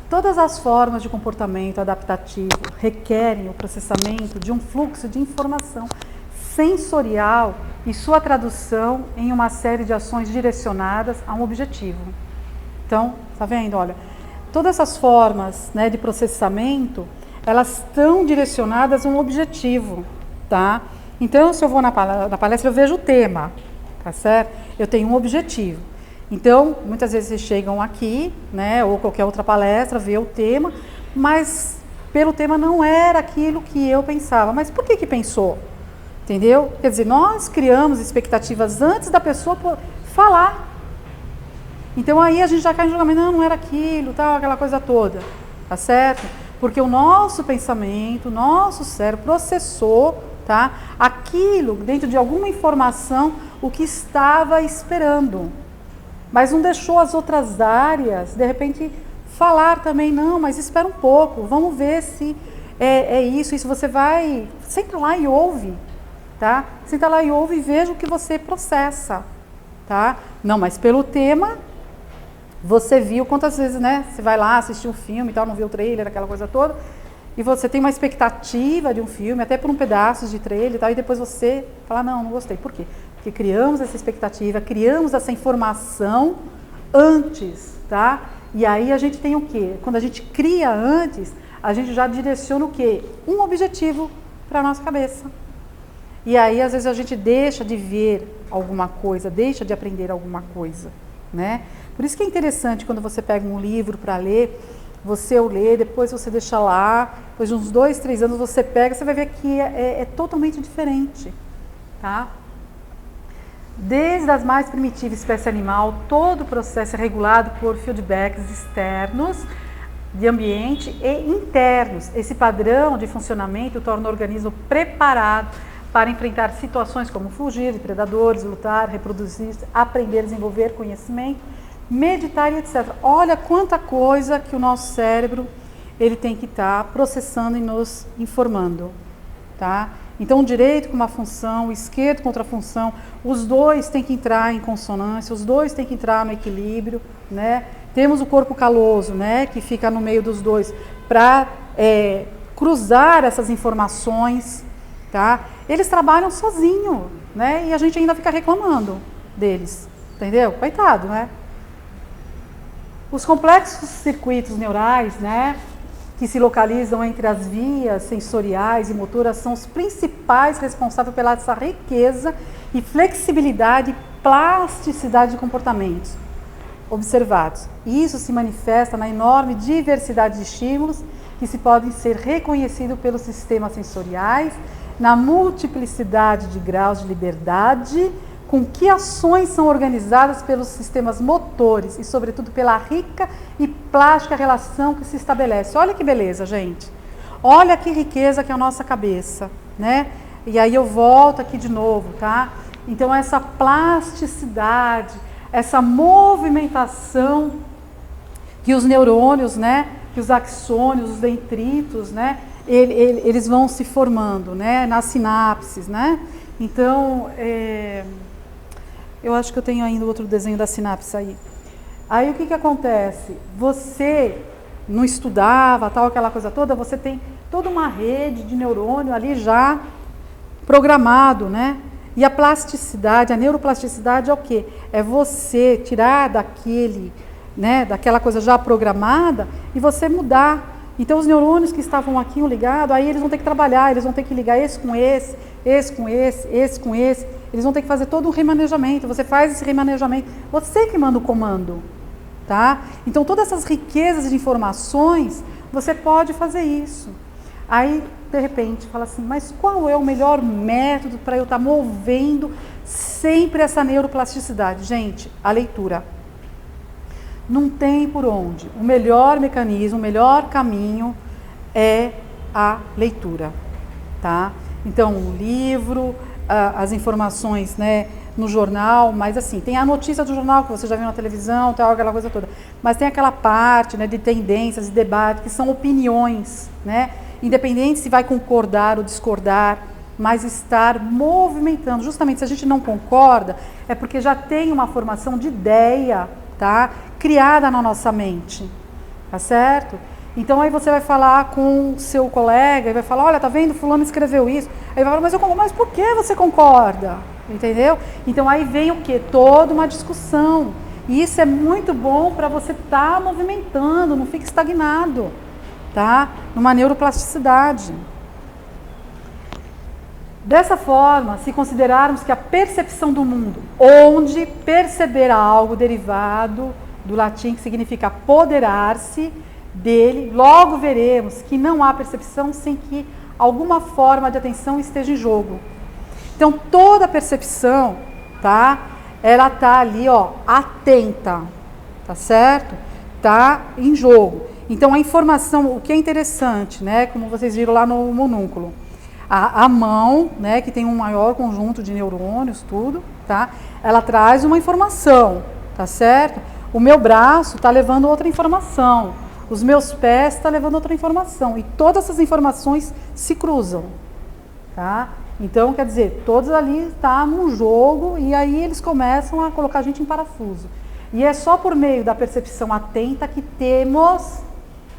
Todas as formas de comportamento adaptativo requerem o processamento de um fluxo de informação sensorial e sua tradução em uma série de ações direcionadas a um objetivo. Então, tá vendo? Olha, todas essas formas, né, de processamento, elas estão direcionadas a um objetivo, tá? Então, se eu vou na palestra, eu vejo o tema, tá certo? Eu tenho um objetivo. Então, muitas vezes vocês chegam aqui, né, ou qualquer outra palestra, vê o tema, mas pelo tema não era aquilo que eu pensava. Mas por que pensou? Entendeu? Quer dizer, nós criamos expectativas antes da pessoa falar. Então aí a gente já cai no julgamento, não era aquilo, tal, aquela coisa toda, tá certo? Porque o nosso pensamento, o nosso cérebro processou, tá, aquilo dentro de alguma informação, o que estava esperando. Mas não deixou as outras áreas, de repente, falar também, não, mas espera um pouco, vamos ver se é isso, você vai, senta lá e ouve, tá? Senta lá e ouve e veja o que você processa, tá? Não, mas pelo tema, você viu quantas vezes, né? Você vai lá assistir um filme e tal, não viu o trailer, aquela coisa toda, e você tem uma expectativa de um filme, até por um pedaço de trailer e tal, e depois você fala, não gostei. Por quê? Porque criamos essa expectativa, criamos essa informação antes, tá? E aí a gente tem o quê? Quando a gente cria antes, a gente já direciona o quê? Um objetivo para a nossa cabeça. E aí, às vezes, a gente deixa de ver alguma coisa, deixa de aprender alguma coisa, né? Por isso que é interessante quando você pega um livro para ler, você o lê, depois você deixa lá, depois de uns 2, 3 anos você pega, você vai ver que é totalmente diferente, tá? Desde as mais primitivas espécies animal, todo o processo é regulado por feedbacks externos de ambiente e internos. Esse padrão de funcionamento torna o organismo preparado para enfrentar situações como fugir de predadores, lutar, reproduzir, aprender, desenvolver conhecimento, meditar e etc. Olha quanta coisa que o nosso cérebro ele tem que estar processando e nos informando, tá? Então, o direito com uma função, o esquerdo com outra função, os dois têm que entrar em consonância, os dois têm que entrar no equilíbrio, né? Temos o corpo caloso, né, que fica no meio dos dois, para cruzar essas informações, tá? Eles trabalham sozinho, né? E a gente ainda fica reclamando deles, entendeu? Coitado, né? Os complexos circuitos neurais, né, que se localizam entre as vias sensoriais e motoras, são os principais responsáveis pela essa riqueza e flexibilidade e plasticidade de comportamentos observados. Isso se manifesta na enorme diversidade de estímulos que se podem ser reconhecidos pelos sistemas sensoriais, na multiplicidade de graus de liberdade com que ações são organizadas pelos sistemas motores e, sobretudo, pela rica e plástica relação que se estabelece. Olha que beleza, gente. Olha que riqueza que é a nossa cabeça, né? E aí eu volto aqui de novo, tá? Então, essa plasticidade, essa movimentação que os neurônios, né? Que os axônios, os dendritos, né? Eles vão se formando, né? Nas sinapses, né? Então, eu acho que eu tenho ainda outro desenho da sinapse aí. Aí o que acontece? Você não estudava, tal, aquela coisa toda, você tem toda uma rede de neurônio ali já programado, né? E a plasticidade, a neuroplasticidade é o quê? É você tirar daquele, né, daquela coisa já programada e você mudar. Então os neurônios que estavam aqui ligados, aí eles vão ter que trabalhar, eles vão ter que ligar esse com esse, esse com esse, esse com esse. Eles vão ter que fazer todo um remanejamento. Você faz esse remanejamento. Você que manda o comando, tá? Então, todas essas riquezas de informações você pode fazer isso. Aí, de repente, fala assim, mas qual é o melhor método para eu estar movendo sempre essa neuroplasticidade? Gente, a leitura. Não tem por onde. O melhor mecanismo, o melhor caminho é a leitura, tá? Então, o livro, as informações, né, no jornal, mas assim, tem a notícia do jornal que você já viu na televisão, tal, aquela coisa toda. Mas tem aquela parte, né, de tendências e debate, que são opiniões, né? Independente se vai concordar ou discordar, mas estar movimentando. Justamente, se a gente não concorda, é porque já tem uma formação de ideia, tá? Criada na nossa mente, tá certo? Então aí você vai falar com o seu colega e vai falar, olha, tá vendo, fulano escreveu isso. Aí vai falar, mas por que você concorda? Entendeu? Então aí vem o quê? Toda uma discussão. E isso é muito bom para você estar movimentando, não fique estagnado, tá? Numa neuroplasticidade. Dessa forma, se considerarmos que a percepção do mundo, onde perceber algo derivado do latim que significa apoderar-se dele, logo veremos que não há percepção sem que alguma forma de atenção esteja em jogo. Então, toda percepção, tá? Ela tá ali, ó, atenta, tá certo? Tá em jogo. Então, a informação, o que é interessante, né? Como vocês viram lá no monúnculo, a mão, né, que tem um maior conjunto de neurônios, tudo, tá? Ela traz uma informação, tá certo? O meu braço está levando outra informação. Os meus pés estão levando outra informação. E todas essas informações se cruzam, tá? Então, quer dizer, todos ali estão num jogo e aí eles começam a colocar a gente em parafuso. E é só por meio da percepção atenta que temos,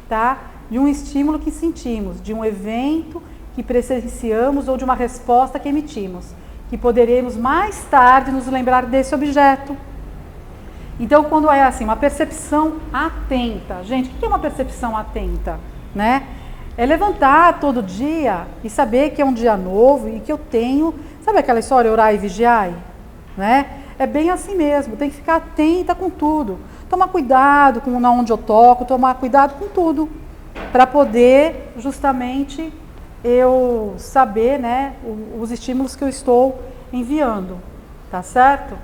tá, de um estímulo que sentimos, de um evento que presenciamos ou de uma resposta que emitimos, que poderemos mais tarde nos lembrar desse objeto. Então, quando é assim, uma percepção atenta, gente, o que é uma percepção atenta, né? É levantar todo dia e saber que é um dia novo e que eu tenho, sabe aquela história, orai e vigiai, né? É bem assim mesmo, tem que ficar atenta com tudo, tomar cuidado com onde eu toco, tomar cuidado com tudo, para poder justamente eu saber, né, os estímulos que eu estou enviando, tá certo?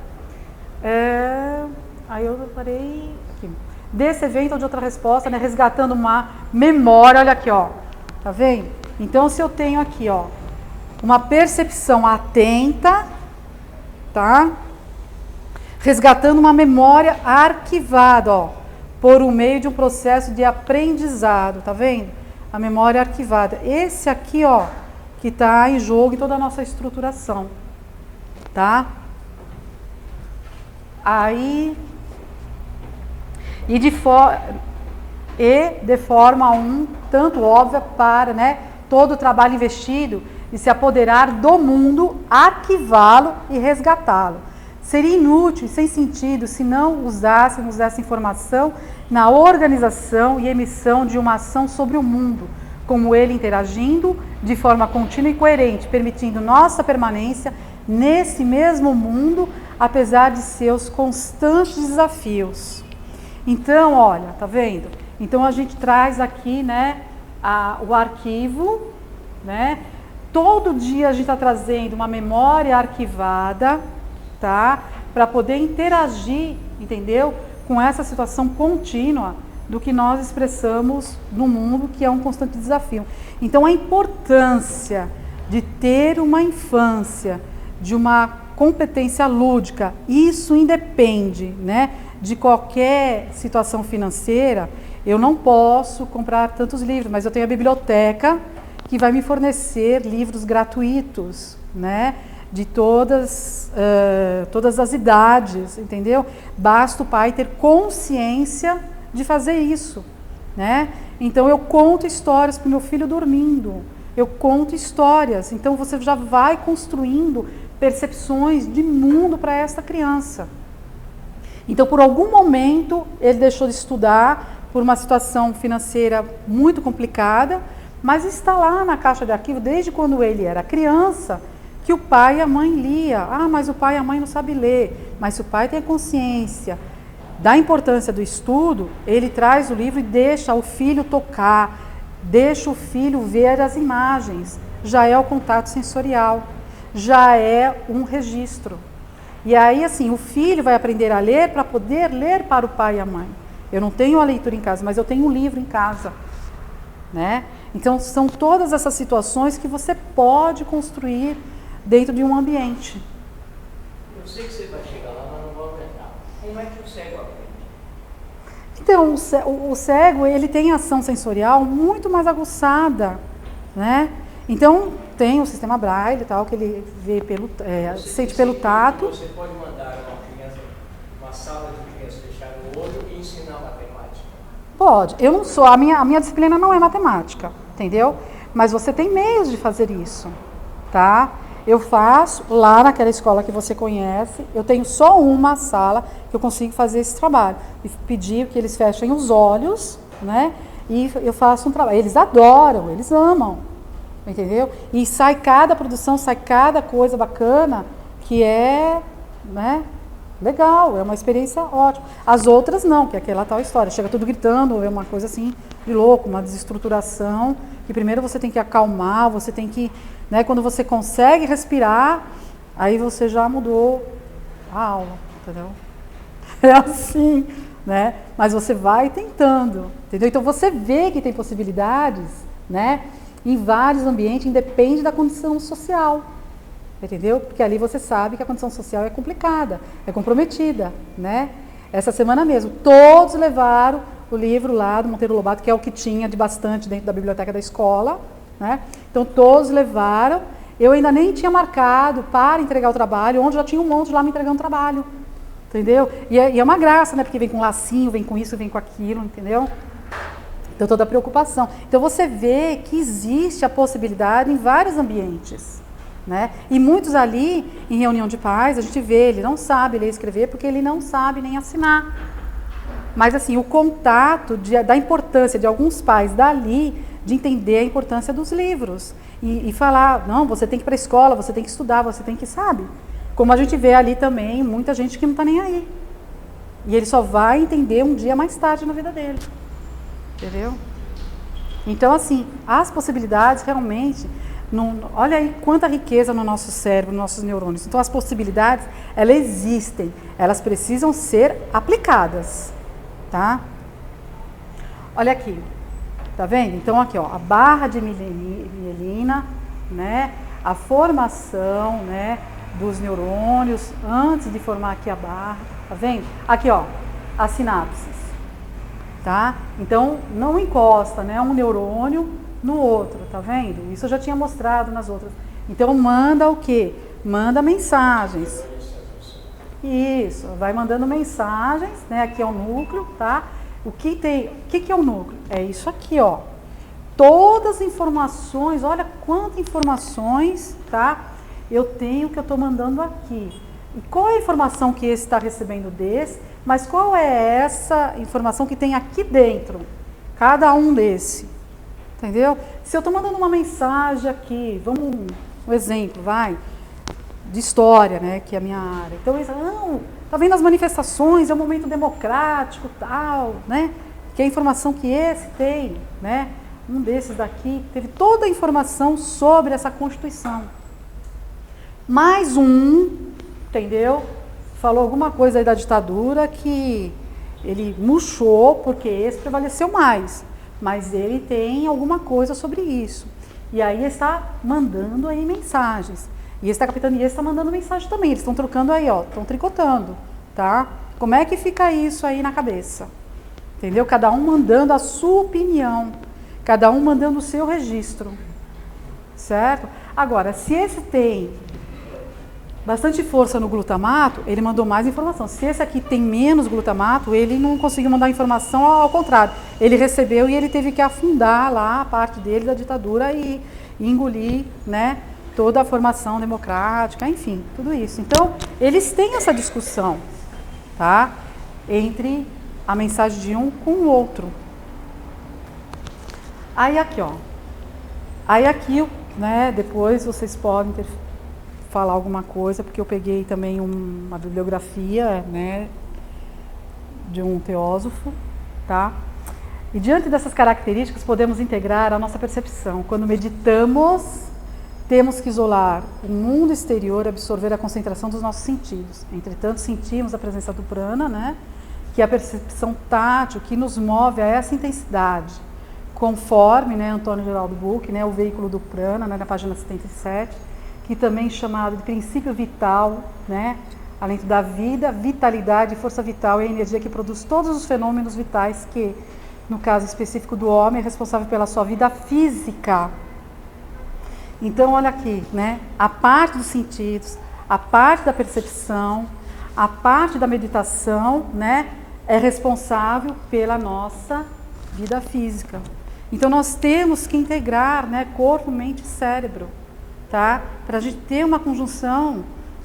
Aí eu parei aqui. Desse evento ou de outra resposta, né, resgatando uma memória, olha aqui, ó, tá vendo? Então, se eu tenho aqui, ó, uma percepção atenta, tá? Resgatando uma memória arquivada, ó, por um meio de um processo de aprendizado, tá vendo? A memória arquivada. Esse aqui, ó, que está em jogo em toda a nossa estruturação, tá? Aí, de forma um tanto óbvia para, né, todo o trabalho investido de se apoderar do mundo, arquivá-lo e resgatá-lo. Seria inútil e sem sentido se não usássemos essa informação na organização e emissão de uma ação sobre o mundo, como ele interagindo de forma contínua e coerente, permitindo nossa permanência nesse mesmo mundo, apesar de seus constantes desafios. Então, olha, tá vendo? Então a gente traz aqui, né, o arquivo, né? Todo dia a gente está trazendo uma memória arquivada, tá? Para poder interagir, entendeu? Com essa situação contínua do que nós expressamos no mundo, que é um constante desafio. Então, a importância de ter uma infância, de uma competência lúdica, isso independe, né, de qualquer situação financeira. Eu não posso comprar tantos livros, mas eu tenho a biblioteca que vai me fornecer livros gratuitos, né, de todas as idades, entendeu? Basta o pai ter consciência de fazer isso, né? Então eu conto histórias para o meu filho dormindo, eu conto histórias, então você já vai construindo percepções de mundo para essa criança. Então, por algum momento, ele deixou de estudar por uma situação financeira muito complicada, mas está lá na caixa de arquivo, desde quando ele era criança, que o pai e a mãe lia. Ah, mas o pai e a mãe não sabem ler. Mas se o pai tem consciência da importância do estudo, ele traz o livro e deixa o filho tocar, deixa o filho ver as imagens. Já é o contato sensorial, já é um registro. E aí, assim, o filho vai aprender a ler para poder ler para o pai e a mãe. Eu não tenho a leitura em casa, mas eu tenho um livro em casa, né? Então, são todas essas situações que você pode construir dentro de um ambiente. Eu sei que você vai chegar lá, mas não vou aumentar. Como é que o cego aprende? Então, o cego, ele tem ação sensorial muito mais aguçada, né? Então, tem o sistema Braille, tal, que ele vê pelo, sente pelo tato. Você pode mandar uma sala de crianças fechar o olho e ensinar matemática? Pode. Eu não sou, a minha disciplina não é matemática, entendeu? Mas você tem meios de fazer isso, tá? Eu faço lá naquela escola que você conhece, eu tenho só uma sala que eu consigo fazer esse trabalho. E pedir que eles fechem os olhos, né? E eu faço um trabalho. Eles adoram, eles amam, entendeu? E sai cada produção, sai cada coisa bacana que é, né, legal, é uma experiência ótima. As outras não, que é aquela tal história, chega tudo gritando, é uma coisa assim de louco, uma desestruturação, que primeiro você tem que acalmar, você tem que, né, quando você consegue respirar, aí você já mudou a aula, entendeu? É assim, né? Mas você vai tentando, entendeu? Então você vê que tem possibilidades, né? Em vários ambientes, independe da condição social, entendeu? Porque ali você sabe que a condição social é complicada, é comprometida, né? Essa semana mesmo, todos levaram o livro lá do Monteiro Lobato, que é o que tinha de bastante dentro da biblioteca da escola, né? Então todos levaram, eu ainda nem tinha marcado para entregar o trabalho, onde já tinha um monte lá me entregando trabalho, entendeu? E é uma graça, né? Porque vem com lacinho, vem com isso, vem com aquilo, entendeu? Então, toda a preocupação. Então, você vê que existe a possibilidade em vários ambientes, né? E muitos ali, em reunião de pais, a gente vê, ele não sabe ler e escrever porque ele não sabe nem assinar. Mas, assim, o contato da importância de alguns pais dali, de entender a importância dos livros. E falar, não, você tem que ir para a escola, você tem que estudar, você tem que, sabe? Como a gente vê ali também, muita gente que não está nem aí. E ele só vai entender um dia mais tarde na vida dele. Entendeu? Então, assim, as possibilidades realmente, olha aí quanta riqueza no nosso cérebro, nos nossos neurônios. Então, as possibilidades, elas existem, elas precisam ser aplicadas, tá? Olha aqui, tá vendo? Então, aqui, ó, a barra de mielina, né? A formação, né, dos neurônios antes de formar aqui a barra, tá vendo? Aqui, ó, as sinapses. Tá? Então, não encosta, né, um neurônio no outro, tá vendo? Isso eu já tinha mostrado nas outras. Então, manda o quê? Manda mensagens. Isso, vai mandando mensagens, né? Aqui é o núcleo, tá? O que é o núcleo? É isso aqui, ó. Todas as informações, olha quantas informações, tá? Eu tenho que eu estou mandando aqui. E qual é a informação que esse está recebendo desse? Mas qual é essa informação que tem aqui dentro? Cada um desse. Entendeu? Se eu estou mandando uma mensagem aqui, um exemplo, vai, de história, né, que é a minha área. Então, não, tá vendo as manifestações, é um momento democrático, tal, né? Que é a informação que esse tem, né? Um desses daqui teve toda a informação sobre essa Constituição. Mais um, entendeu? Falou alguma coisa aí da ditadura que ele murchou porque esse prevaleceu mais, mas ele tem alguma coisa sobre isso. E aí ele está mandando aí mensagens. E esse está captando e esse está mandando mensagem também. Eles estão trocando aí, ó, estão tricotando, tá? Como é que fica isso aí na cabeça? Entendeu? Cada um mandando a sua opinião, cada um mandando o seu registro, certo? Agora, se esse tem bastante força no glutamato, ele mandou mais informação. Se esse aqui tem menos glutamato, ele não conseguiu mandar informação, ao contrário. Ele recebeu e ele teve que afundar lá a parte dele da ditadura e engolir, né, toda a formação democrática, enfim, tudo isso. Então, eles têm essa discussão, tá? Entre a mensagem de um com o outro. Aí aqui, ó. Aí aqui, né, depois vocês podem falar alguma coisa, porque eu peguei também uma bibliografia, né, de um teósofo, tá? E diante dessas características podemos integrar a nossa percepção. Quando meditamos, temos que isolar o mundo exterior e absorver a concentração dos nossos sentidos. Entretanto, sentimos a presença do prana, né? Que é a percepção tátil que nos move a essa intensidade. Conforme, né, Antônio Geraldo Buch, né, o veículo do prana, né, na página 77, que também é chamado de princípio vital, né? Além da vida, vitalidade e força vital é a energia que produz todos os fenômenos vitais que, no caso específico do homem, é responsável pela sua vida física. Então, olha aqui, né? A parte dos sentidos, a parte da percepção, a parte da meditação, né? É responsável pela nossa vida física. Então, nós temos que integrar, né? Corpo, mente e cérebro, tá? Para a gente ter uma conjunção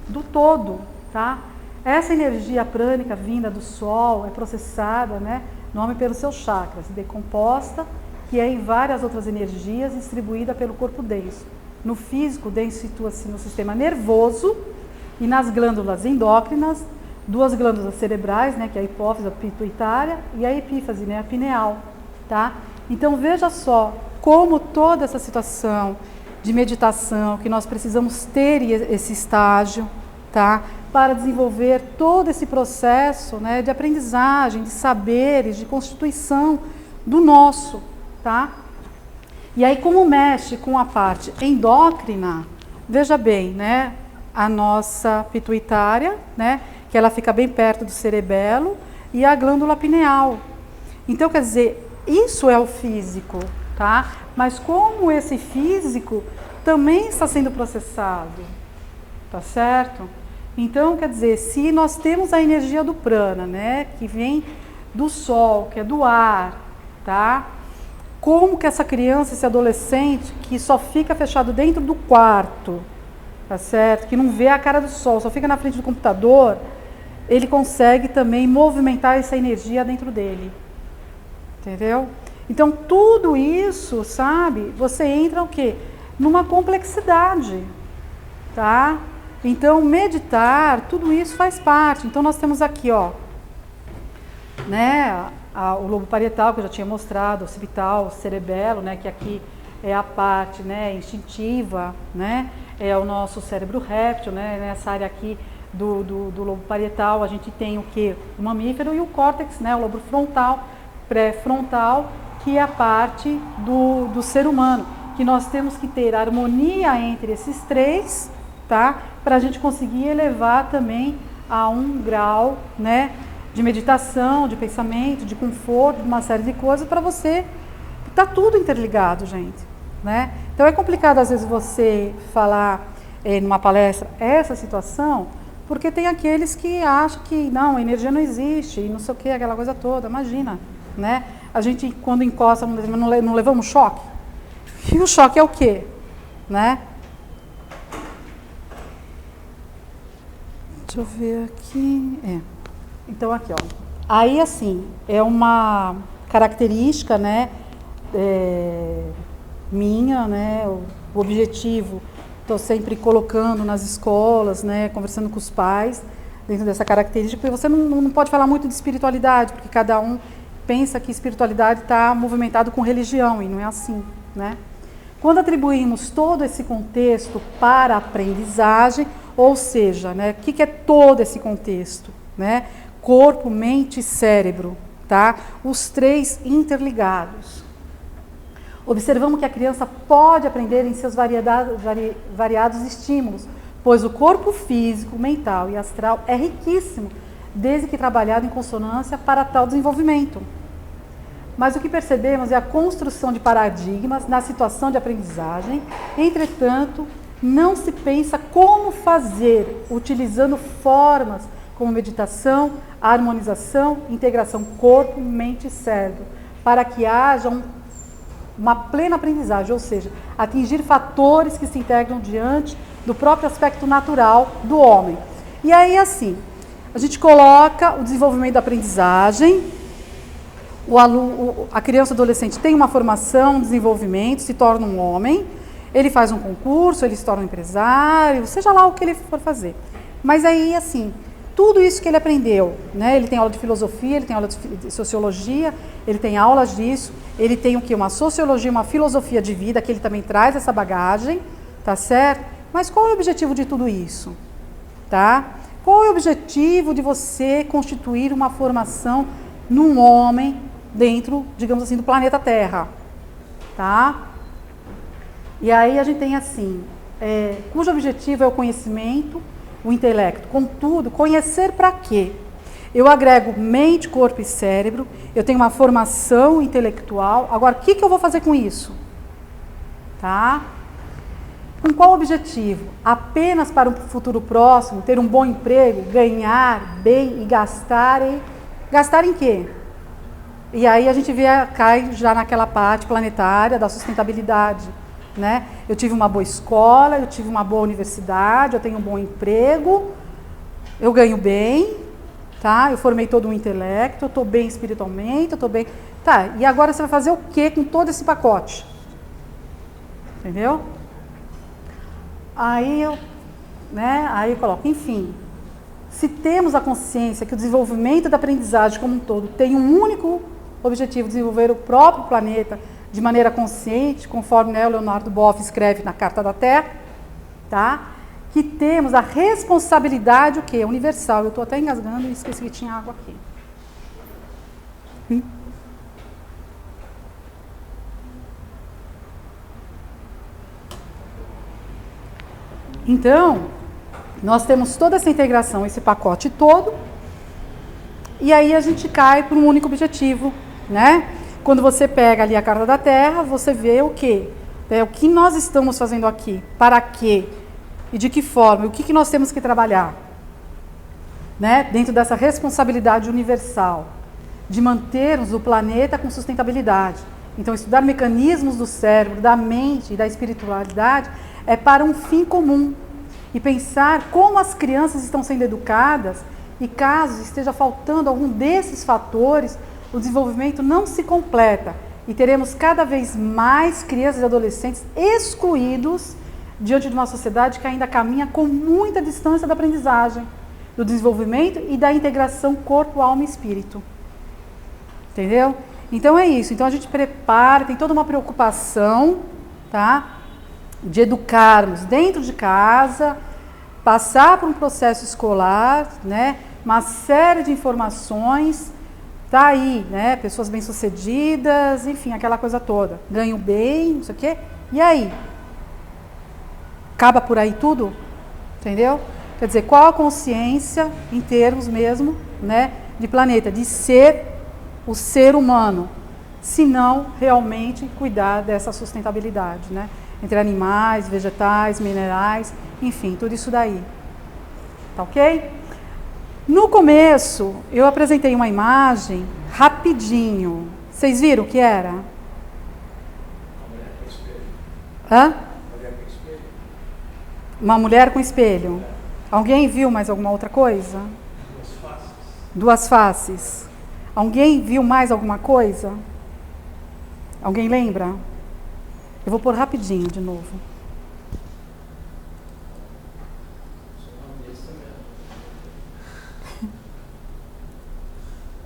do todo, tá? Essa energia prânica vinda do sol é processada, né? No homem pelos seus chakras, decomposta, que é em várias outras energias, distribuída pelo corpo denso. No físico, o denso situa-se no sistema nervoso e nas glândulas endócrinas, duas glândulas cerebrais, né, que é a hipófise, a pituitária, e a epífise, né, a pineal, tá? Então veja só como toda essa situação de meditação, que nós precisamos ter esse estágio, tá? Para desenvolver todo esse processo, né, de aprendizagem, de saberes, de constituição do nosso, tá? E aí como mexe com a parte endócrina, veja bem, né, a nossa pituitária, né, que ela fica bem perto do cerebelo, e a glândula pineal. Então, quer dizer, isso é o físico, tá? Mas como esse físico também está sendo processado, tá certo? Então, quer dizer, se nós temos a energia do prana, né, que vem do sol, que é do ar, tá? Como que essa criança, esse adolescente, que só fica fechado dentro do quarto, tá certo? Que não vê a cara do sol, só fica na frente do computador, ele consegue também movimentar essa energia dentro dele, entendeu? Então, tudo isso, sabe, você entra o quê? Numa complexidade, tá? Então, meditar, tudo isso faz parte. Então, nós temos aqui, ó, né, o lobo parietal, que eu já tinha mostrado, o occipital, o cerebelo, né, que aqui é a parte, né, instintiva, né, é o nosso cérebro réptil, né, nessa área aqui do lobo parietal, a gente tem o que? O mamífero e o córtex, né, o lobo frontal, pré-frontal, que é a parte do ser humano, que nós temos que ter harmonia entre esses três, tá, para a gente conseguir elevar também a um grau, né, de meditação, de pensamento, de conforto, uma série de coisas para você. Está tudo interligado, gente, né? Então é complicado às vezes você falar numa palestra essa situação, porque tem aqueles que acham que não, a energia não existe e não sei o que, aquela coisa toda. Imagina, né? A gente quando encosta não levamos choque. E o choque é o quê, né? Deixa eu ver aqui. Então, aqui, ó. Aí, assim, é uma característica, né, minha, né, o objetivo, estou sempre colocando nas escolas, né, conversando com os pais, dentro dessa característica, porque você não pode falar muito de espiritualidade, porque cada um pensa que espiritualidade está movimentado com religião, e não é assim, né? Quando atribuímos todo esse contexto para a aprendizagem, ou seja, né, o que é todo esse contexto, né? Corpo, mente e cérebro, tá? Os três interligados. Observamos que a criança pode aprender em seus variados estímulos, pois o corpo físico, mental e astral é riquíssimo, desde que trabalhado em consonância para tal desenvolvimento. Mas o que percebemos é a construção de paradigmas na situação de aprendizagem, entretanto, não se pensa como fazer, utilizando formas como meditação, harmonização, integração corpo, mente e cérebro, para que haja uma plena aprendizagem, ou seja, atingir fatores que se integram diante do próprio aspecto natural do homem. E aí, assim, a gente coloca o desenvolvimento da aprendizagem, a criança ou adolescente tem uma formação, um desenvolvimento, se torna um homem, ele faz um concurso, ele se torna um empresário, seja lá o que ele for fazer. Mas aí, assim, tudo isso que ele aprendeu, né? Ele tem aula de filosofia, ele tem aula de sociologia, ele tem aulas disso, ele tem o quê? Uma sociologia, uma filosofia de vida, que ele também traz essa bagagem, tá certo? Mas qual é o objetivo de tudo isso? Tá? Qual é o objetivo de você constituir uma formação num homem dentro, digamos assim, do planeta Terra? Tá? E aí a gente tem assim, cujo objetivo é o conhecimento, o intelecto. Contudo, conhecer para quê? Eu agrego mente, corpo e cérebro, eu tenho uma formação intelectual. Agora, o que eu vou fazer com isso? Tá? Com qual objetivo? Apenas para um futuro próximo, ter um bom emprego, ganhar bem e gastar em... Gastar em quê? E aí a gente cai já naquela parte planetária da sustentabilidade, né? Eu tive uma boa escola, eu tive uma boa universidade, eu tenho um bom emprego, eu ganho bem, tá? Eu formei todo um intelecto, eu estou bem espiritualmente, eu estou bem... Tá, e agora você vai fazer o quê com todo esse pacote? Entendeu? Aí eu coloco, enfim, se temos a consciência que o desenvolvimento da aprendizagem como um todo tem um único objetivo, desenvolver o próprio planeta de maneira consciente, conforme Leonardo Boff escreve na Carta da Terra, tá? Que temos a responsabilidade, o quê? Universal. Eu estou até engasgando e esqueci que tinha água aqui. Então, nós temos toda essa integração, esse pacote todo, e aí a gente cai para um único objetivo, né? Quando você pega ali a Carta da Terra, você vê o quê? O que nós estamos fazendo aqui, para quê, e de que forma, e o que nós temos que trabalhar, né? Dentro dessa responsabilidade universal, de mantermos o planeta com sustentabilidade. Então, estudar mecanismos do cérebro, da mente e da espiritualidade é para um fim comum. E pensar como as crianças estão sendo educadas e caso esteja faltando algum desses fatores, o desenvolvimento não se completa e teremos cada vez mais crianças e adolescentes excluídos diante de uma sociedade que ainda caminha com muita distância da aprendizagem, do desenvolvimento e da integração corpo, alma e espírito. Entendeu? Então é isso. Então a gente prepara, tem toda uma preocupação, tá? De educarmos dentro de casa, passar por um processo escolar, né? Uma série de informações, tá aí, né? Pessoas bem-sucedidas, enfim, aquela coisa toda. Ganham bem, não sei o quê. E aí? Acaba por aí tudo? Entendeu? Quer dizer, qual a consciência, em termos mesmo, né? De planeta, de ser o ser humano, se não realmente cuidar dessa sustentabilidade, né? Entre animais, vegetais, minerais, enfim, tudo isso daí. Tá ok? No começo, eu apresentei uma imagem rapidinho. Vocês viram o que era? Hã? Uma mulher com espelho. Alguém viu mais alguma outra coisa? Duas faces. Alguém viu mais alguma coisa? Alguém lembra? Eu vou pôr rapidinho de novo.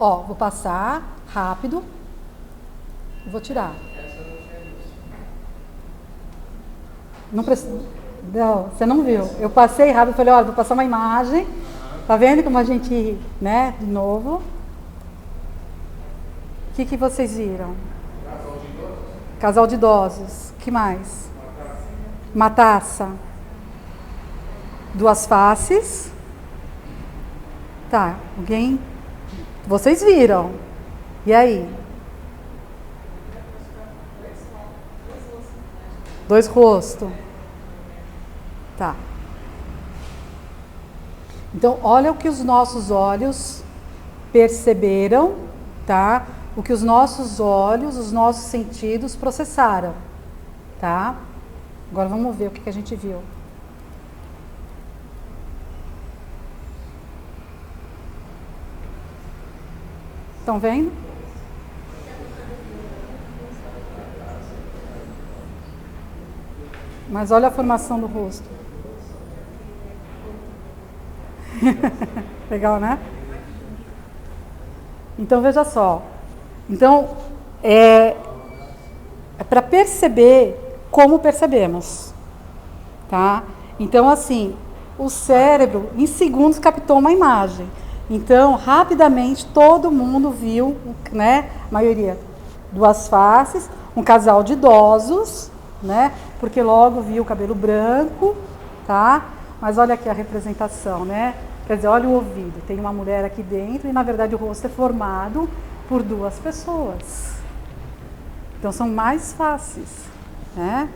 Ó, vou passar rápido. Vou tirar. Não precisa. Não, você não viu. Eu passei rápido, falei, olha, vou passar uma imagem. Tá vendo como a gente, né, de novo. O que vocês viram? Casal de idosos. Que mais? Uma taça. Duas faces. Tá, alguém? Vocês viram. E aí? Dois rostos. Tá. Então, olha o que os nossos olhos perceberam, tá? O que os nossos olhos, os nossos sentidos processaram, tá? Agora vamos ver o que a gente viu. Estão vendo? Mas olha a formação do rosto. Legal, né? Então, veja só. Então, é para perceber como percebemos, tá? Então, assim, o cérebro, em segundos, captou uma imagem. Então, rapidamente, todo mundo viu, né? A maioria, duas faces, um casal de idosos, né? Porque logo viu o cabelo branco, tá? Mas olha aqui a representação, né? Quer dizer, olha o ouvido, tem uma mulher aqui dentro e, na verdade, o rosto é formado por duas pessoas. Então, são mais faces, né?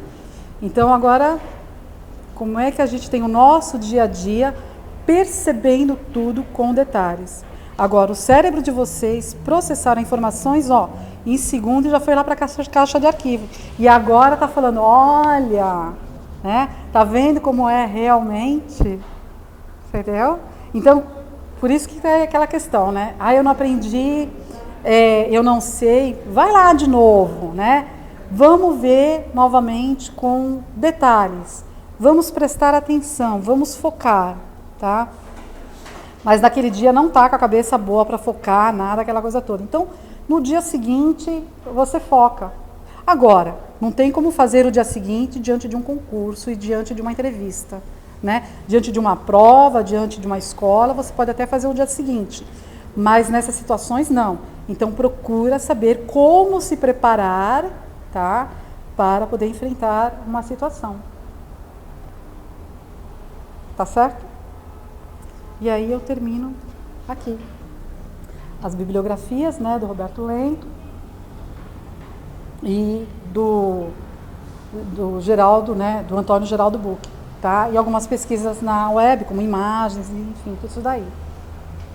Então, agora, como é que a gente tem o nosso dia a dia percebendo tudo com detalhes? Agora, o cérebro de vocês processaram informações, ó, em segundo e já foi lá para a caixa de arquivo. E agora está falando, olha, né? Tá vendo como é realmente? Entendeu? Então, por isso que é aquela questão, né? Ah, eu não aprendi, eu não sei. Vai lá de novo, né? Vamos ver novamente com detalhes. Vamos prestar atenção, vamos focar, tá? Mas naquele dia não tá com a cabeça boa para focar, nada, aquela coisa toda. Então, no dia seguinte, você foca. Agora, não tem como fazer o dia seguinte diante de um concurso e diante de uma entrevista, né? Diante de uma prova, diante de uma escola, você pode até fazer o dia seguinte. Mas nessas situações, não. Então, procura saber como se preparar, tá? Para poder enfrentar uma situação. Tá certo? E aí eu termino aqui. As bibliografias, né, do Roberto Lento e do Geraldo, né, do Antônio Geraldo Buch, tá? E algumas pesquisas na web, como imagens, enfim, tudo isso daí.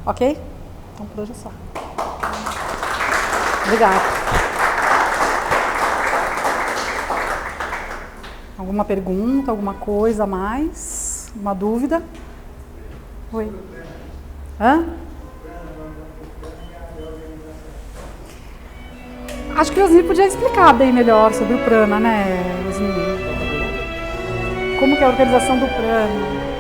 Ok? Então, por hoje é só. Obrigada. Alguma pergunta, alguma coisa a mais? Uma dúvida? Oi. Hã? Acho que o Osni podia explicar bem melhor sobre o prana, né, Osni? Como que é a organização do prana?